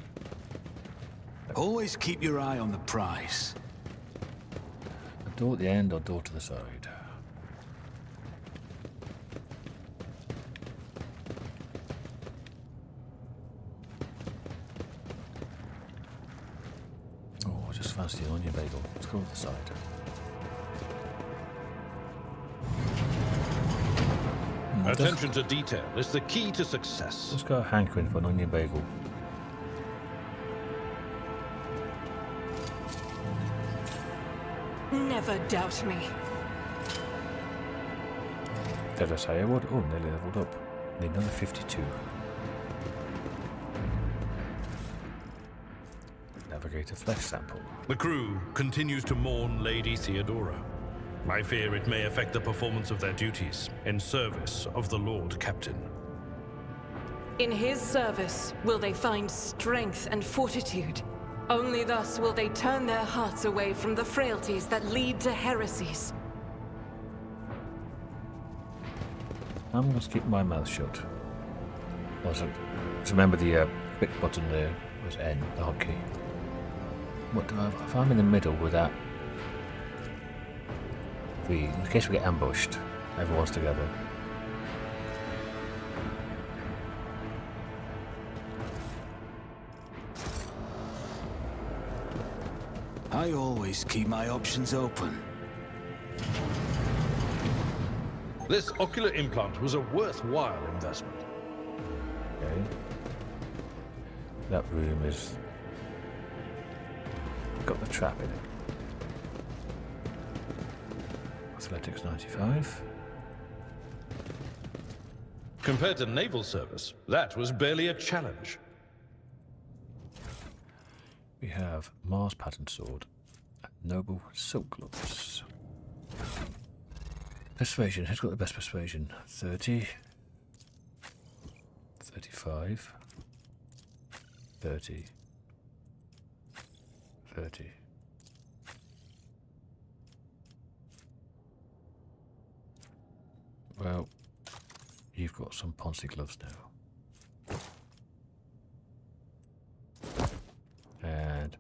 E: Always keep your eye on the prize.
A: A door at the end or door to the side? Oh, I just fancy an onion bagel. Let's go to the side.
H: Attention to detail is the key to success.
A: Let's go hankering for an onion bagel.
F: Never doubt me.
A: Did I say I would? Oh, nearly leveled up. Need another 52. Navigator flesh sample.
H: The crew continues to mourn Lady Theodora. I fear it may affect the performance of their duties in service of the Lord Captain.
F: In his service, will they find strength and fortitude? Only thus will they turn their hearts away from the frailties that lead to heresies.
A: I'm going to keep my mouth shut. Also, just remember the quick button there was N, the hotkey. What do I have? If I'm in the middle with that, in case we get ambushed, everyone's together.
E: I always keep my options open.
H: This ocular implant was a worthwhile investment.
A: Okay. That room is got the trap in it. Athletics 95.
H: Compared to naval service, that was barely a challenge.
A: We have Mars pattern sword and noble silk gloves. Persuasion, who's got the best persuasion? 30, 35, 30, 30. Well, you've got some Ponzi gloves now. And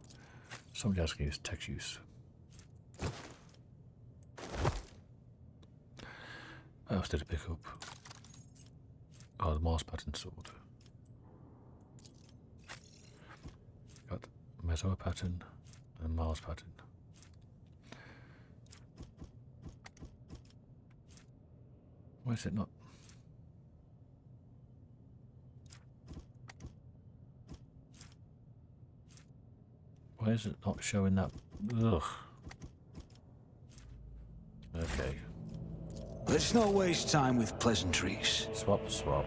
A: somebody else can use tech use. What else did I pick up? Oh, the Mars pattern sword. Got Meso pattern and Mars pattern. Why is it not? Why is it not showing that? Ugh. Okay.
E: Let's not waste time with pleasantries.
A: Swap, swap.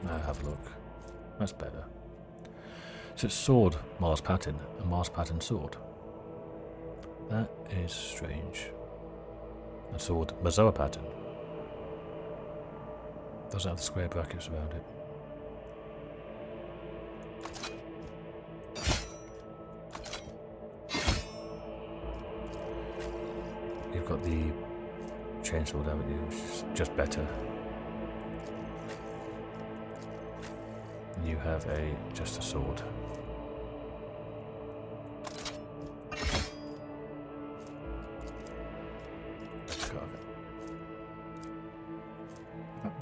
A: Now have a look. That's better. So it's sword, Mars pattern, and Mars pattern sword. That is strange. And sword, Mazoa pattern. Doesn't have the square brackets around it. You've got the chainsword, haven't you, which is just better. And you have just a sword.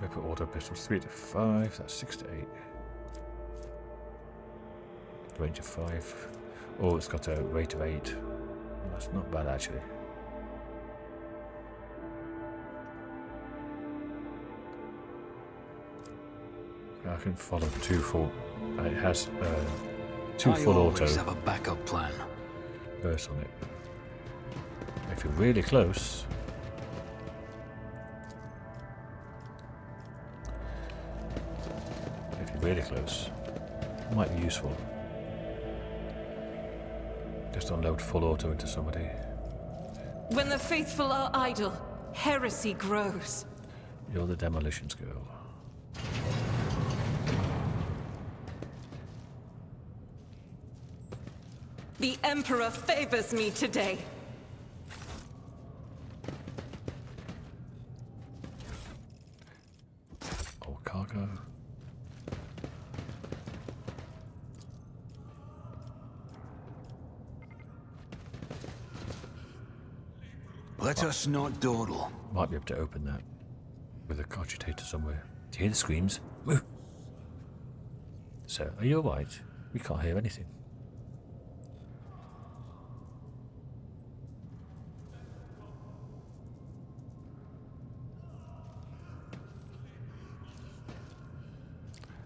A: Ripper auto pistols 3 to 5, that's 6 to 8. Range of 5. Oh, it's got a rate of 8. That's not bad actually. I can follow 2 full. It has 2 full auto.
E: I always have a backup plan.
A: Burst on it. If you're really close. If you're really close, it might be useful. Just unload full auto into somebody.
F: When the faithful are idle, heresy grows.
A: You're the demolitions girl.
F: The Emperor favors me today.
A: All cargo.
E: Let us not dawdle.
A: Might be able to open that with a cogitator somewhere. Do you hear the screams? Move! So, are you alright? We can't hear anything.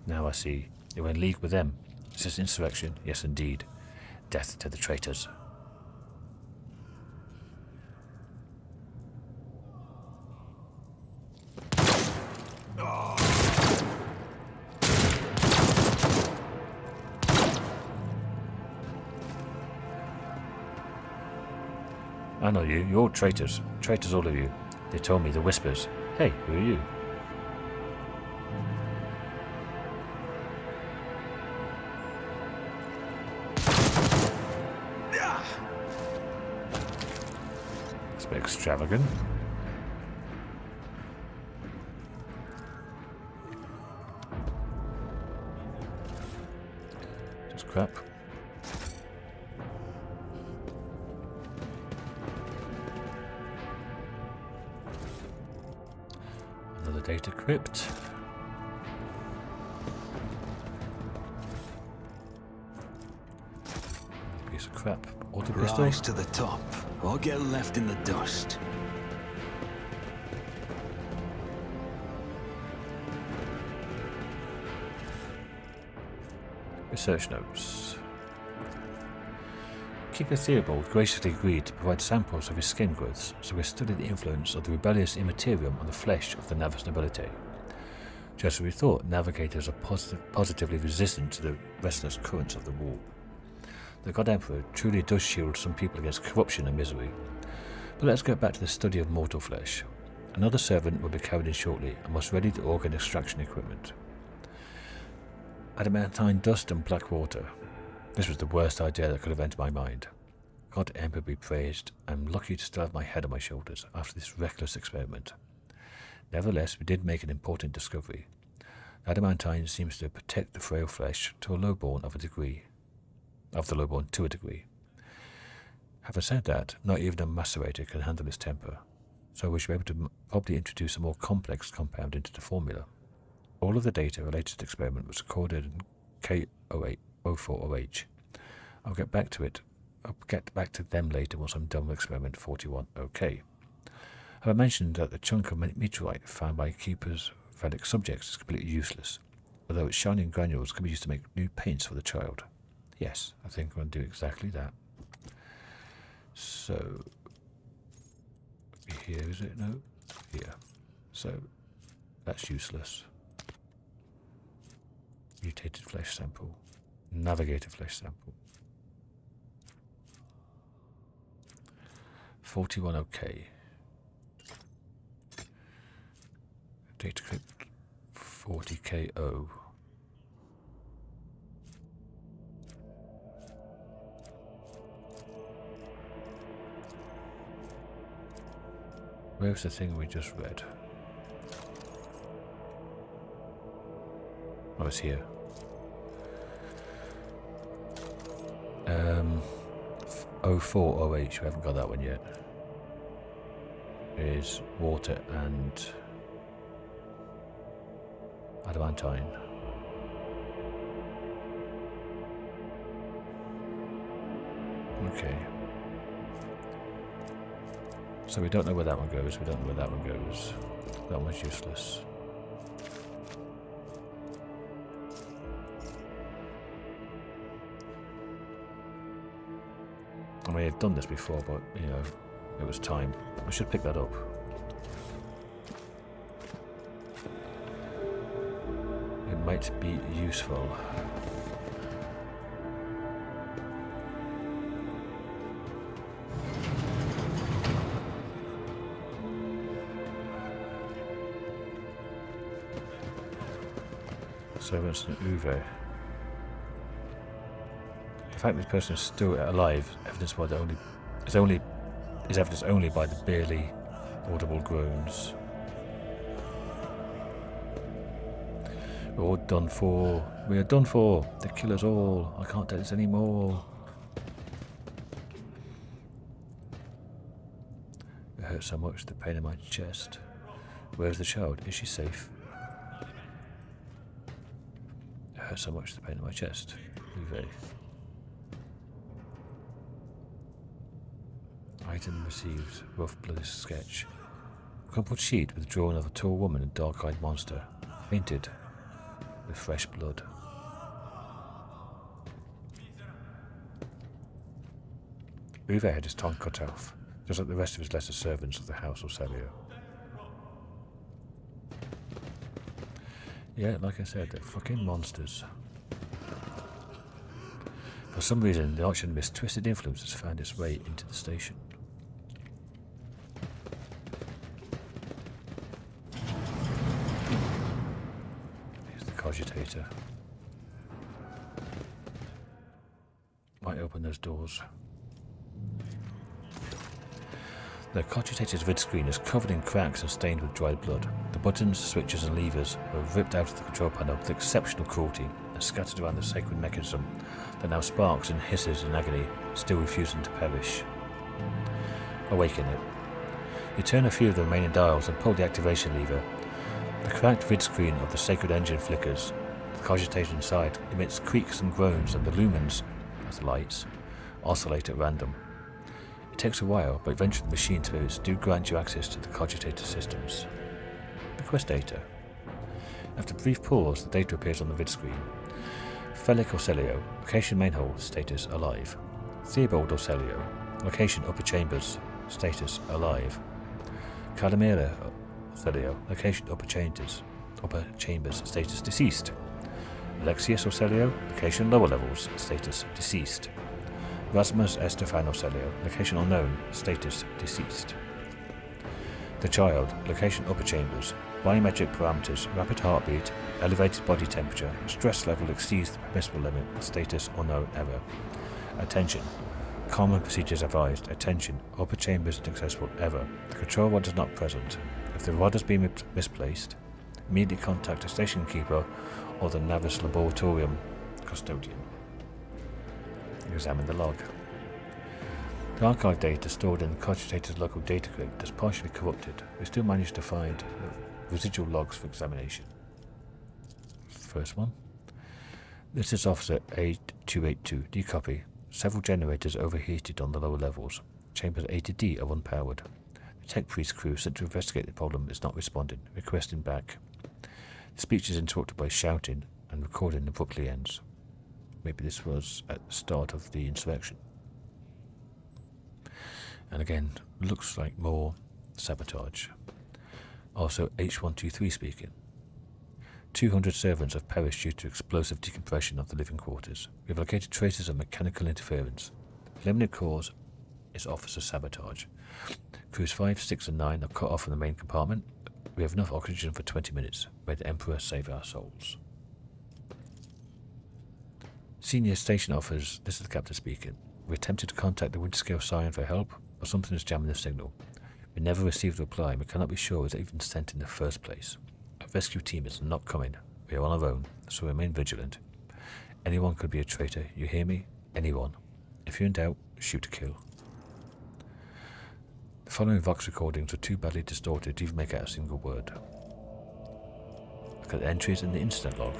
A: Now I see. You're in league with them. Is this insurrection? Yes, indeed. Death to the traitors. I know you. You're all traitors. Traitors, all of you. They told me the whispers. Hey, who are you? It's a bit extravagant. Just crap. Another data crypt. Piece of crap. Auto pistol.
E: Rise to the top, or get left in the dust.
A: Research notes. Keeper Theobald graciously agreed to provide samples of his skin growths so we studied the influence of the rebellious immaterium on the flesh of the Navis Nobilité. Just as we thought, navigators are positively resistant to the restless currents of the war. The God Emperor truly does shield some people against corruption and misery. But let's get back to the study of mortal flesh. Another servant will be carried in shortly and must ready the organ extraction equipment. Adamantine dust and black water. This was the worst idea that could have entered my mind. God Emperor be praised, I'm lucky to still have my head on my shoulders after this reckless experiment. Nevertheless, we did make an important discovery. Adamantine seems to protect the frail flesh to a lowborn to a degree. Having said that, not even a macerator can handle its temper, so we should be able to probably introduce a more complex compound into the formula. All of the data related to the experiment was recorded in K04OH. I'll get back to them later once I'm done with experiment 41OK. I mentioned that the chunk of meteorite found by Keeper's relic subjects is completely useless, although its shining granules can be used to make new paints for the child. Yes, I think I'm going to do exactly that. So, here is it? No? Here. So, that's useless. Mutated flesh sample. Navigator flesh sample. 41OK. Data crypt 40KO. Where's the thing we just read? Oh, it's here. 04OH, we haven't got that one yet. Is water and adamantine. Okay. So we don't know where that one goes, we don't know where that one goes. That one's useless. I mean, I've done this before, but, you know, it was time. I should pick that up. It might be useful. Servants in Uwe. The fact this person is still alive is evidenced only by the barely audible groans. We're all done for. We are done for. They kill us all. I can't take this anymore. It hurts so much, the pain in my chest. Where's the child? Is she safe? It hurts so much, the pain in my chest. Uwe. Item received. Rough bloody sketch. Crumpled sheet with drawing of a tall woman and dark-eyed monster. Painted with fresh blood. Uwe had his tongue cut off, just like the rest of his lesser servants of the House of Celio. Yeah, like I said, they're fucking monsters. For some reason, the Archion's twisted influence has found its way into the station. Here's the cogitator. Might open those doors. The cogitator's vid screen is covered in cracks and stained with dried blood. The buttons, switches and levers were ripped out of the control panel with exceptional cruelty and scattered around the sacred mechanism that now sparks and hisses in agony, still refusing to perish. Awaken it. You turn a few of the remaining dials and pull the activation lever. The cracked vid screen of the sacred engine flickers. The cogitator inside emits creaks and groans, and the lumens, as the lights, oscillate at random. It takes a while, but eventually the machine spirits do grant you access to the cogitator systems. Request data. After a brief pause, the data appears on the vid screen. Felic or Celio, location main hull, status alive. Theobald or Celio, location upper chambers, status alive. Calamira or Celio, location upper chambers, status deceased. Alexius or Celio, location lower levels, status deceased. Rasmus Estefano Celio, location unknown, status deceased. The child, location upper chambers, biometric parameters, rapid heartbeat, elevated body temperature, stress level exceeds the permissible limit, status unknown error. Attention. Common procedures advised. Attention. Upper chambers inaccessible error. The control rod is not present. If the rod has been misplaced, immediately contact a station keeper or the Navis Laboratorium custodian. Examine the log. The archive data stored in the cogitator's local data crate is partially corrupted. We still managed to find residual logs for examination. First one. This is Officer 8282. D-copy. Several generators overheated on the lower levels. Chambers A to D are unpowered. The tech priest crew sent to investigate the problem is not responding, requesting back. The speech is interrupted by shouting, and recording abruptly ends. Maybe this was at the start of the insurrection. And again, looks like more sabotage. Also H123 speaking. 200 servants have perished due to explosive decompression of the living quarters. We have located traces of mechanical interference. The preliminary cause is officer sabotage. Crews 5, 6 and 9 are cut off from the main compartment. We have enough oxygen for 20 minutes. May the Emperor save our souls. Senior station officers, this is the captain speaking. We attempted to contact the Winterscale Scion for help, but something is jamming the signal. We never received a reply and we cannot be sure it was even sent in the first place. A rescue team is not coming. We are on our own, so remain vigilant. Anyone could be a traitor, you hear me? Anyone. If you're in doubt, shoot to kill. The following Vox recordings are too badly distorted to even make out a single word. The look at the entries in the incident log.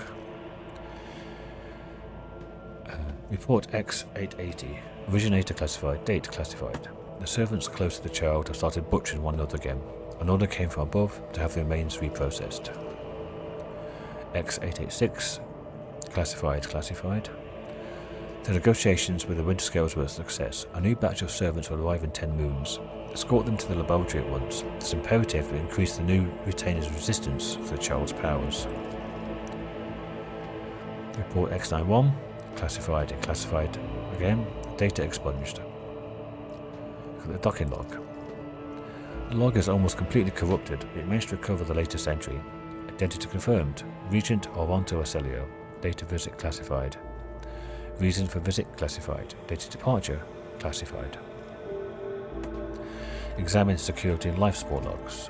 A: Report X880. Originator classified. Date classified. The servants close to the child have started butchering one another again. An order came from above to have the remains reprocessed. X886. Classified. The negotiations with the Winter Scales were a success. A new batch of servants will arrive in 10 moons. Escort them to the laboratory at once. It's imperative to increase the new retainer's resistance to the child's powers. Report X91. Classified again. Data expunged. Look at the docking log. The log is almost completely corrupted. It managed to recover the latest entry. Identity confirmed. Regent Oronto Acelio. Date of visit classified. Reason for visit classified. Date of departure classified. Examine security and life support logs.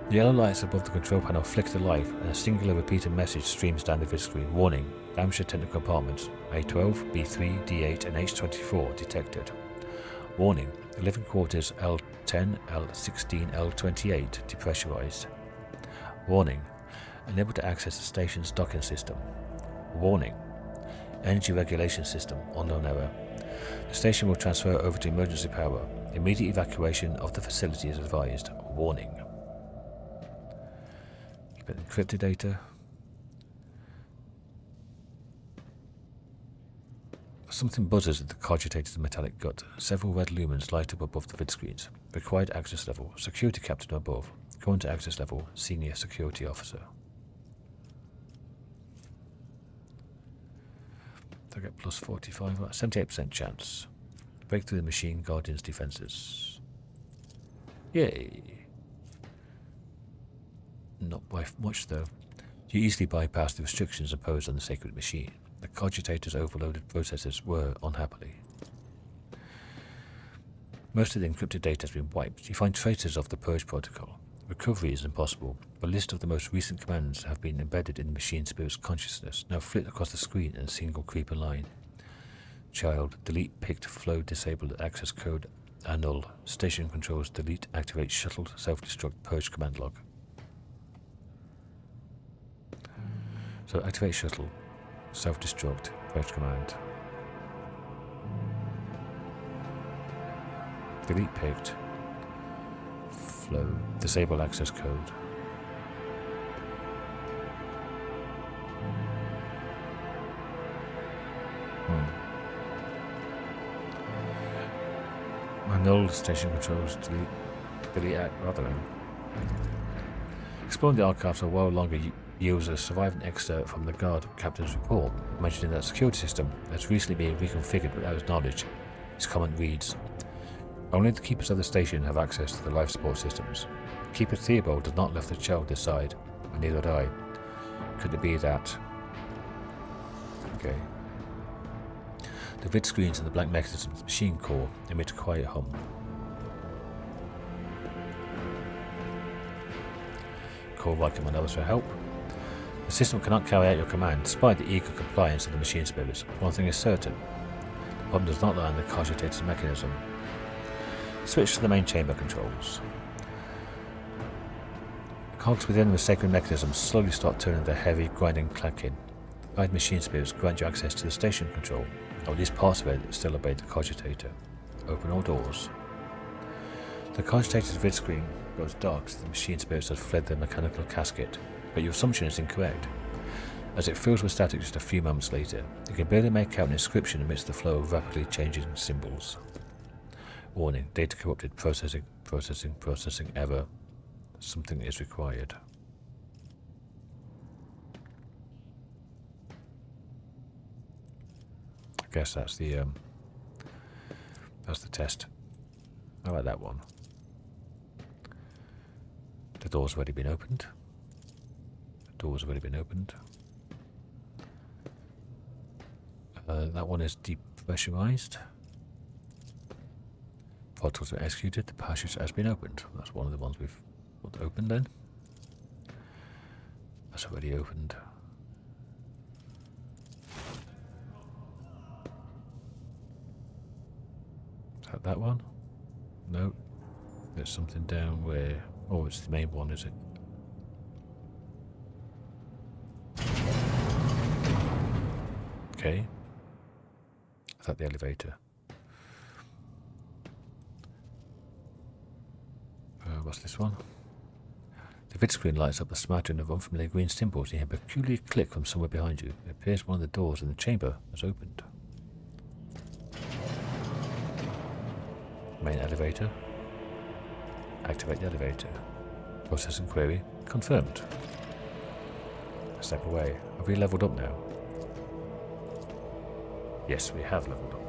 A: The yellow lights above the control panel flicker to life and a singular repeated message streams down the vid screen. Warning. Damage to technical compartments. A12, B3, D8 and H24 detected. Warning. The living quarters L10, L16, L28 depressurized. Warning. Unable to access the station's docking system. Warning. Energy regulation system. Unknown error. The station will transfer over to emergency power. Immediate evacuation of the facility is advised. Warning. A bit of encrypted data. Something buzzes at the cogitator's metallic gut. Several red lumens light up above the vid screens. Required access level. Security captain above. Going to access level. Senior security officer. I get plus 45, 78% chance. Break through the machine guardian's defenses. Yay! Not by much though. You easily bypass the restrictions imposed on the sacred machine. The cogitator's overloaded processors were unhappily. Most of the encrypted data has been wiped. You find traces of the purge protocol. Recovery is impossible. A list of the most recent commands have been embedded in the machine spirit's consciousness, now flit across the screen in a single creeper line. Child, delete picked flow disabled access code annul. Station controls delete activate shuttle self-destruct purge command log. So activate shuttle self-destruct purge command. Delete picked flow disable access code. Annul station controls delete rather than. Exploring the archives for a while longer yields a surviving excerpt from the guard captain's report, mentioning that the security system has recently been reconfigured without his knowledge. His comment reads, only the keepers of the station have access to the life support systems. Keeper Theobald does not let the child decide, and neither did I. Could it be that... Okay. The vid screens and the blank mechanisms of the machine core emit a quiet hum. Call Viking and others for help. The system cannot carry out your command despite the eager compliance of the machine spirits. One thing is certain. The problem does not lie in the cogitator's mechanism. Switch to the main chamber controls. The cogs within the sacred mechanism slowly start turning their heavy, grinding clacking. The guide machine spirits grant you access to the station control, or at least parts of it that still obey the cogitator. Open all doors. The cogitator's vid screen goes dark as the machine spirits have fled their mechanical casket, but your assumption is incorrect. As it fills with static just a few moments later, you can barely make out an inscription amidst the flow of rapidly changing symbols. Warning, data corrupted, processing error. Something is required. I guess that's the test. How about that one? The door's already been opened. That one is depressurized. Protocols were executed. The passage has been opened. That's one of the ones we've opened then. That's already opened. Is that one? No. There's something down where... Oh, it's the main one, is it? Okay. Is that the elevator? What's this one? The vid screen lights up a smattering of unfamiliar green symbols. You hear a peculiar click from somewhere behind you. It appears one of the doors in the chamber has opened. Main elevator. Activate the elevator. Processing query. Confirmed. Step away. Have we leveled up now? Yes, we have leveled up.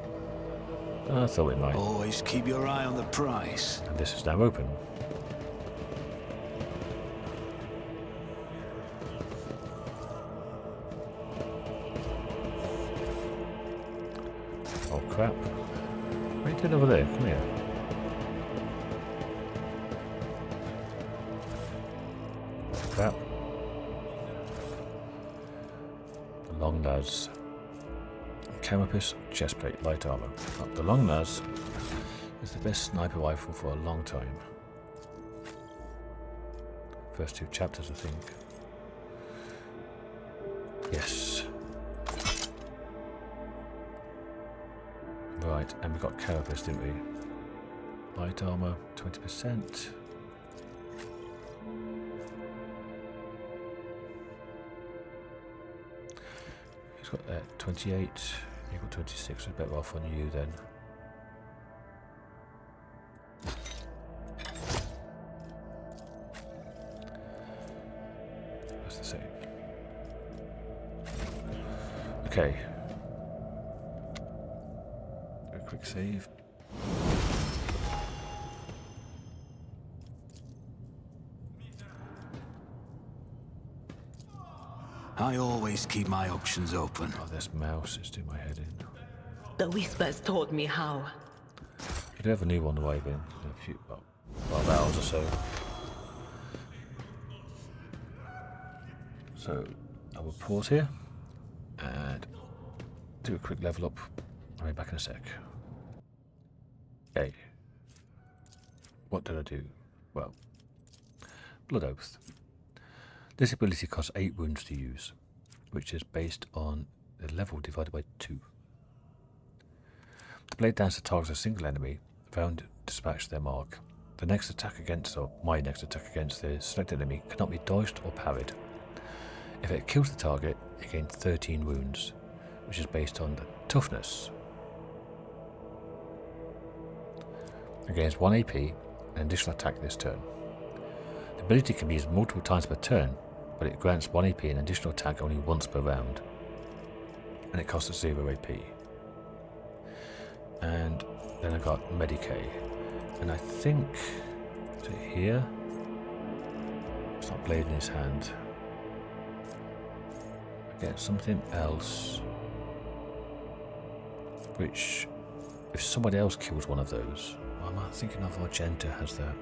A: I thought we might.
E: Always keep your eye on the prize.
A: And this is now open. Oh crap. What are you doing over there? Come here. Crap. The long nose. Carapace, chestplate, light armor. The long nose is the best sniper rifle for a long time. First 2 chapters, I think. Yes. Right, and we got carapace, didn't we? Light armor, 20%. He's got 28. You got 26. We're better off on you then. That's the same. Okay. A quick save.
E: I always keep my options open.
A: Oh, this mouse is doing my head in.
I: The whispers told me how.
A: I do have a new one arriving in a few, well, 12 hours or so. So, I will pause here and do a quick level up. I'll be back in a sec. Okay. What did I do? Well, Blood Oath. This ability costs 8 wounds to use, which is based on the level divided by 2. The blade dancer targets a single enemy, found dispatch their mark. The next attack against, or my next attack against the selected enemy, cannot be dodged or parried. If it kills the target, it gains 13 wounds, which is based on the toughness. It gains 1 AP and an additional attack this turn. The ability can be used multiple times per turn, but it grants 1 AP and an additional attack only once per round. And it costs 0 AP. And then I got Medicae. And I think, is it here? It's not blade in his hand. I get something else, which, if somebody else kills one of those, am I thinking of Argenta has that?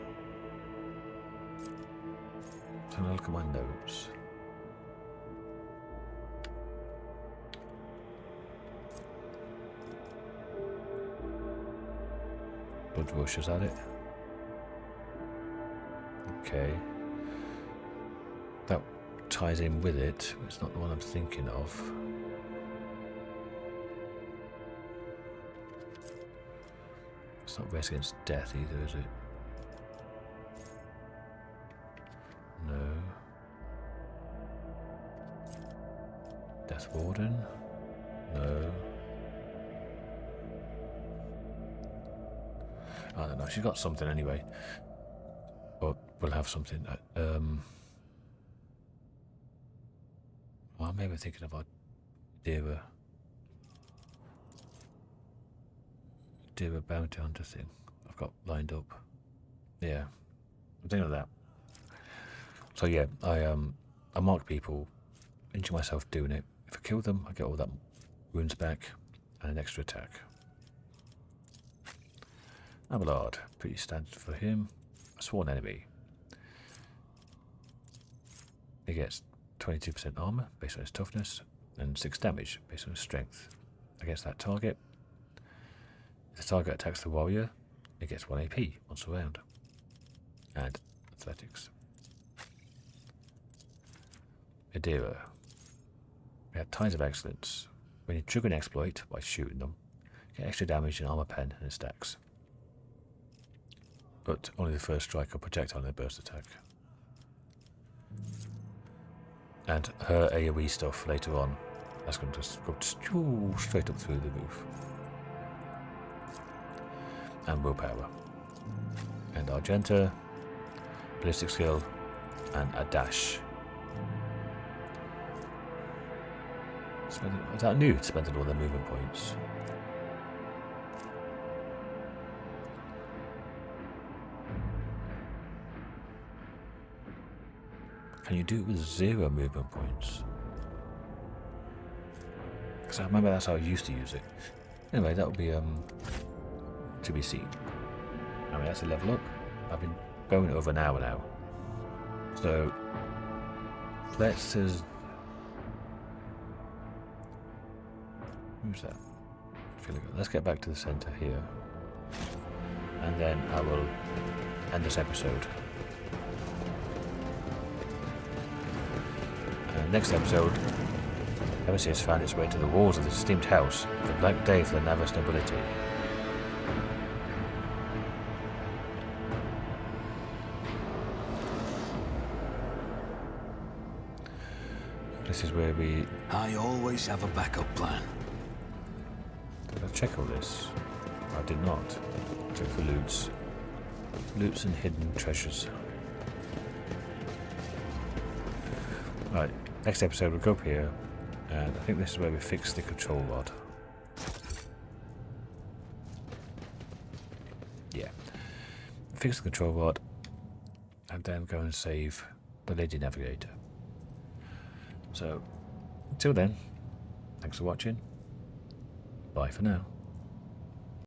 A: So I'm going to look at my notes. Blood Rush is at it. Okay. That ties in with it. It's not the one I'm thinking of. It's not Race Against Death either, is it? No. Death Warden? No. I don't know, she's got something anyway. But we'll have something. Well, maybe thinking about Deera Bounty Hunter thing I've got lined up. Yeah, I'm thinking of that. So yeah, I mark people, injure myself doing it. If I kill them, I get all that wounds back and an extra attack. Abelard, pretty standard for him. A sworn enemy. He gets 22% armor based on his toughness and 6 damage based on his strength against that target. If the target attacks the warrior, it gets 1 AP once a round. And athletics. Adira. We had Tides of Excellence. When you trigger an exploit by shooting them, get extra damage in armor pen and it stacks. But only the first strike or projectile in a burst attack. And her AoE stuff later on, that's going to just go straight up through the roof. And willpower. And Argenta, ballistic skill, and a dash. I knew it spent all their movement points. Can you do it with 0 movement points? Because I remember that's how I used to use it. Anyway, that will be to be seen. I mean, that's a level up. I've been going over an hour now. So let's just... Who's that? Let's get back to the center here. And then I will end this episode. Next episode, Nemesis has found its way to the walls of the esteemed house, the black day for the Navis Nobilité. This is where we...
E: I always have a backup plan.
A: Did I check all this? I did not. Check for loots. Loots and hidden treasures. Right. Next episode we'll go up here, and I think this is where we fix the control rod. Yeah. Fix the control rod, and then go and save the Lady Navigator. So, until then, thanks for watching. Bye for now.